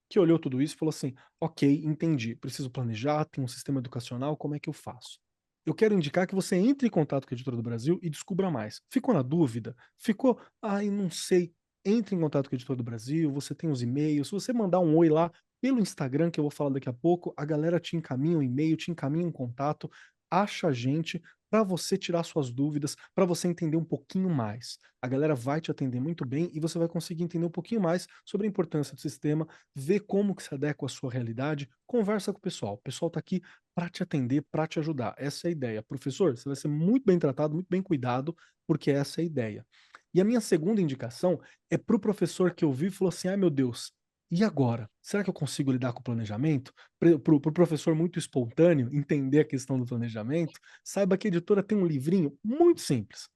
que olhou tudo isso e falou assim: ok, entendi, preciso planejar, tem um sistema educacional, como é que eu faço? Eu quero indicar que você entre em contato com a Editora do Brasil e descubra mais. Ficou na dúvida? Ficou, ai, não sei. Entre em contato com a Editora do Brasil, você tem os e-mails, se você mandar um oi lá pelo Instagram, que eu vou falar daqui a pouco, a galera te encaminha um e-mail, te encaminha um contato, acha a gente para você tirar suas dúvidas, para você entender um pouquinho mais. A galera vai te atender muito bem e você vai conseguir entender um pouquinho mais sobre a importância do sistema, ver como que se adequa à sua realidade, conversa com o pessoal está aqui para te atender, para te ajudar. Essa é a ideia. Professor, você vai ser muito bem tratado, muito bem cuidado, porque essa é a ideia. E a minha segunda indicação é para o professor que eu vi e falou assim: ai meu Deus, E agora? Será que eu consigo lidar com o planejamento? Para o professor muito espontâneo entender a questão do planejamento, saiba que a editora tem um livrinho muito simples,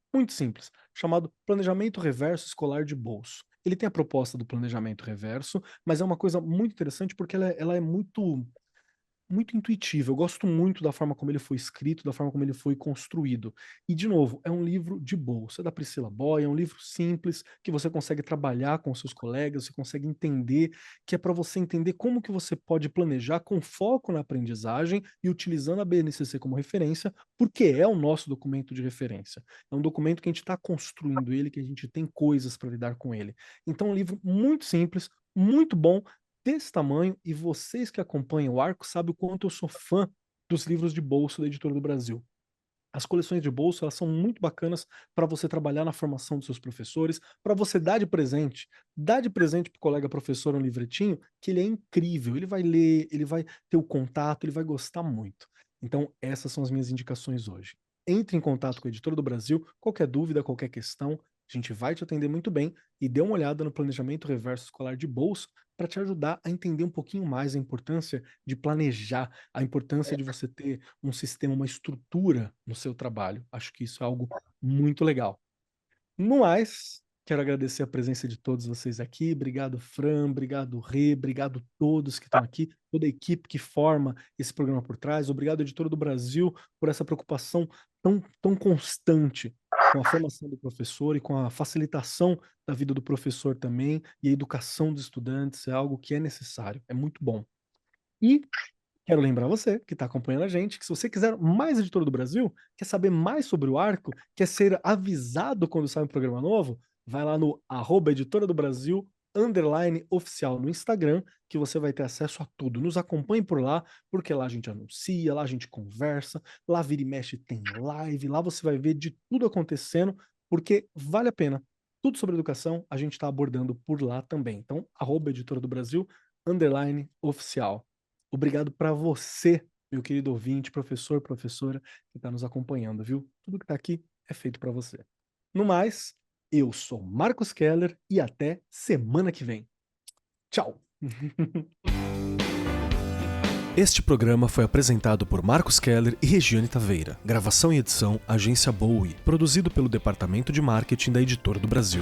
chamado Planejamento Reverso Escolar de Bolso. Ele tem a proposta do planejamento reverso, mas é uma coisa muito interessante porque ela é muito intuitivo. Eu gosto muito da forma como ele foi escrito, da forma como ele foi construído. E, de novo, é um livro de bolsa, é da Priscila Boy, é um livro simples, que você consegue trabalhar com seus colegas, você consegue entender, que é para você entender como que você pode planejar com foco na aprendizagem e utilizando a BNCC como referência, porque é o nosso documento de referência. É um documento que a gente está construindo ele, que a gente tem coisas para lidar com ele. Então, é um livro muito simples, muito bom, desse tamanho, e vocês que acompanham o Arco sabem o quanto eu sou fã dos livros de bolso da Editora do Brasil. As coleções de bolso, elas são muito bacanas para você trabalhar na formação dos seus professores, para você dar de presente. Dá de presente para o colega professor um livretinho, que ele é incrível, ele vai ler, ele vai ter o contato, ele vai gostar muito. Então, essas são as minhas indicações hoje. Entre em contato com a Editora do Brasil, qualquer dúvida, qualquer questão, a gente vai te atender muito bem, e dê uma olhada no Planejamento Reverso Escolar de Bolso para te ajudar a entender um pouquinho mais a importância de planejar, a importância de você ter um sistema, uma estrutura no seu trabalho. Acho que isso é algo muito legal. No mais, quero agradecer a presença de todos vocês aqui. Obrigado, Fran, obrigado, Rê, obrigado todos que estão aqui, toda a equipe que forma esse programa por trás. Obrigado, Editora do Brasil, por essa preocupação tão constante com a formação do professor e com a facilitação da vida do professor também, e a educação dos estudantes é algo que é necessário, é muito bom. E quero lembrar você que está acompanhando a gente, que se você quiser mais Editora do Brasil, quer saber mais sobre o Arco, quer ser avisado quando sai um programa novo, vai lá no @Editora do Brasil _oficial no Instagram, que você vai ter acesso a tudo. Nos acompanhe por lá, porque lá a gente anuncia, lá a gente conversa, lá vira e mexe tem live, lá você vai ver de tudo acontecendo, porque vale a pena. Tudo sobre educação a gente está abordando por lá também. Então, @Editora do Brasil _oficial. Obrigado para você, meu querido ouvinte, professor, professora, que está nos acompanhando, viu? Tudo que está aqui é feito para você. No mais, eu sou Marcos Keller e até semana que vem. Tchau! Este programa foi apresentado por Marcos Keller e Regiane Taveira. Gravação e edição, Agência Bowie. Produzido pelo Departamento de Marketing da Editora do Brasil.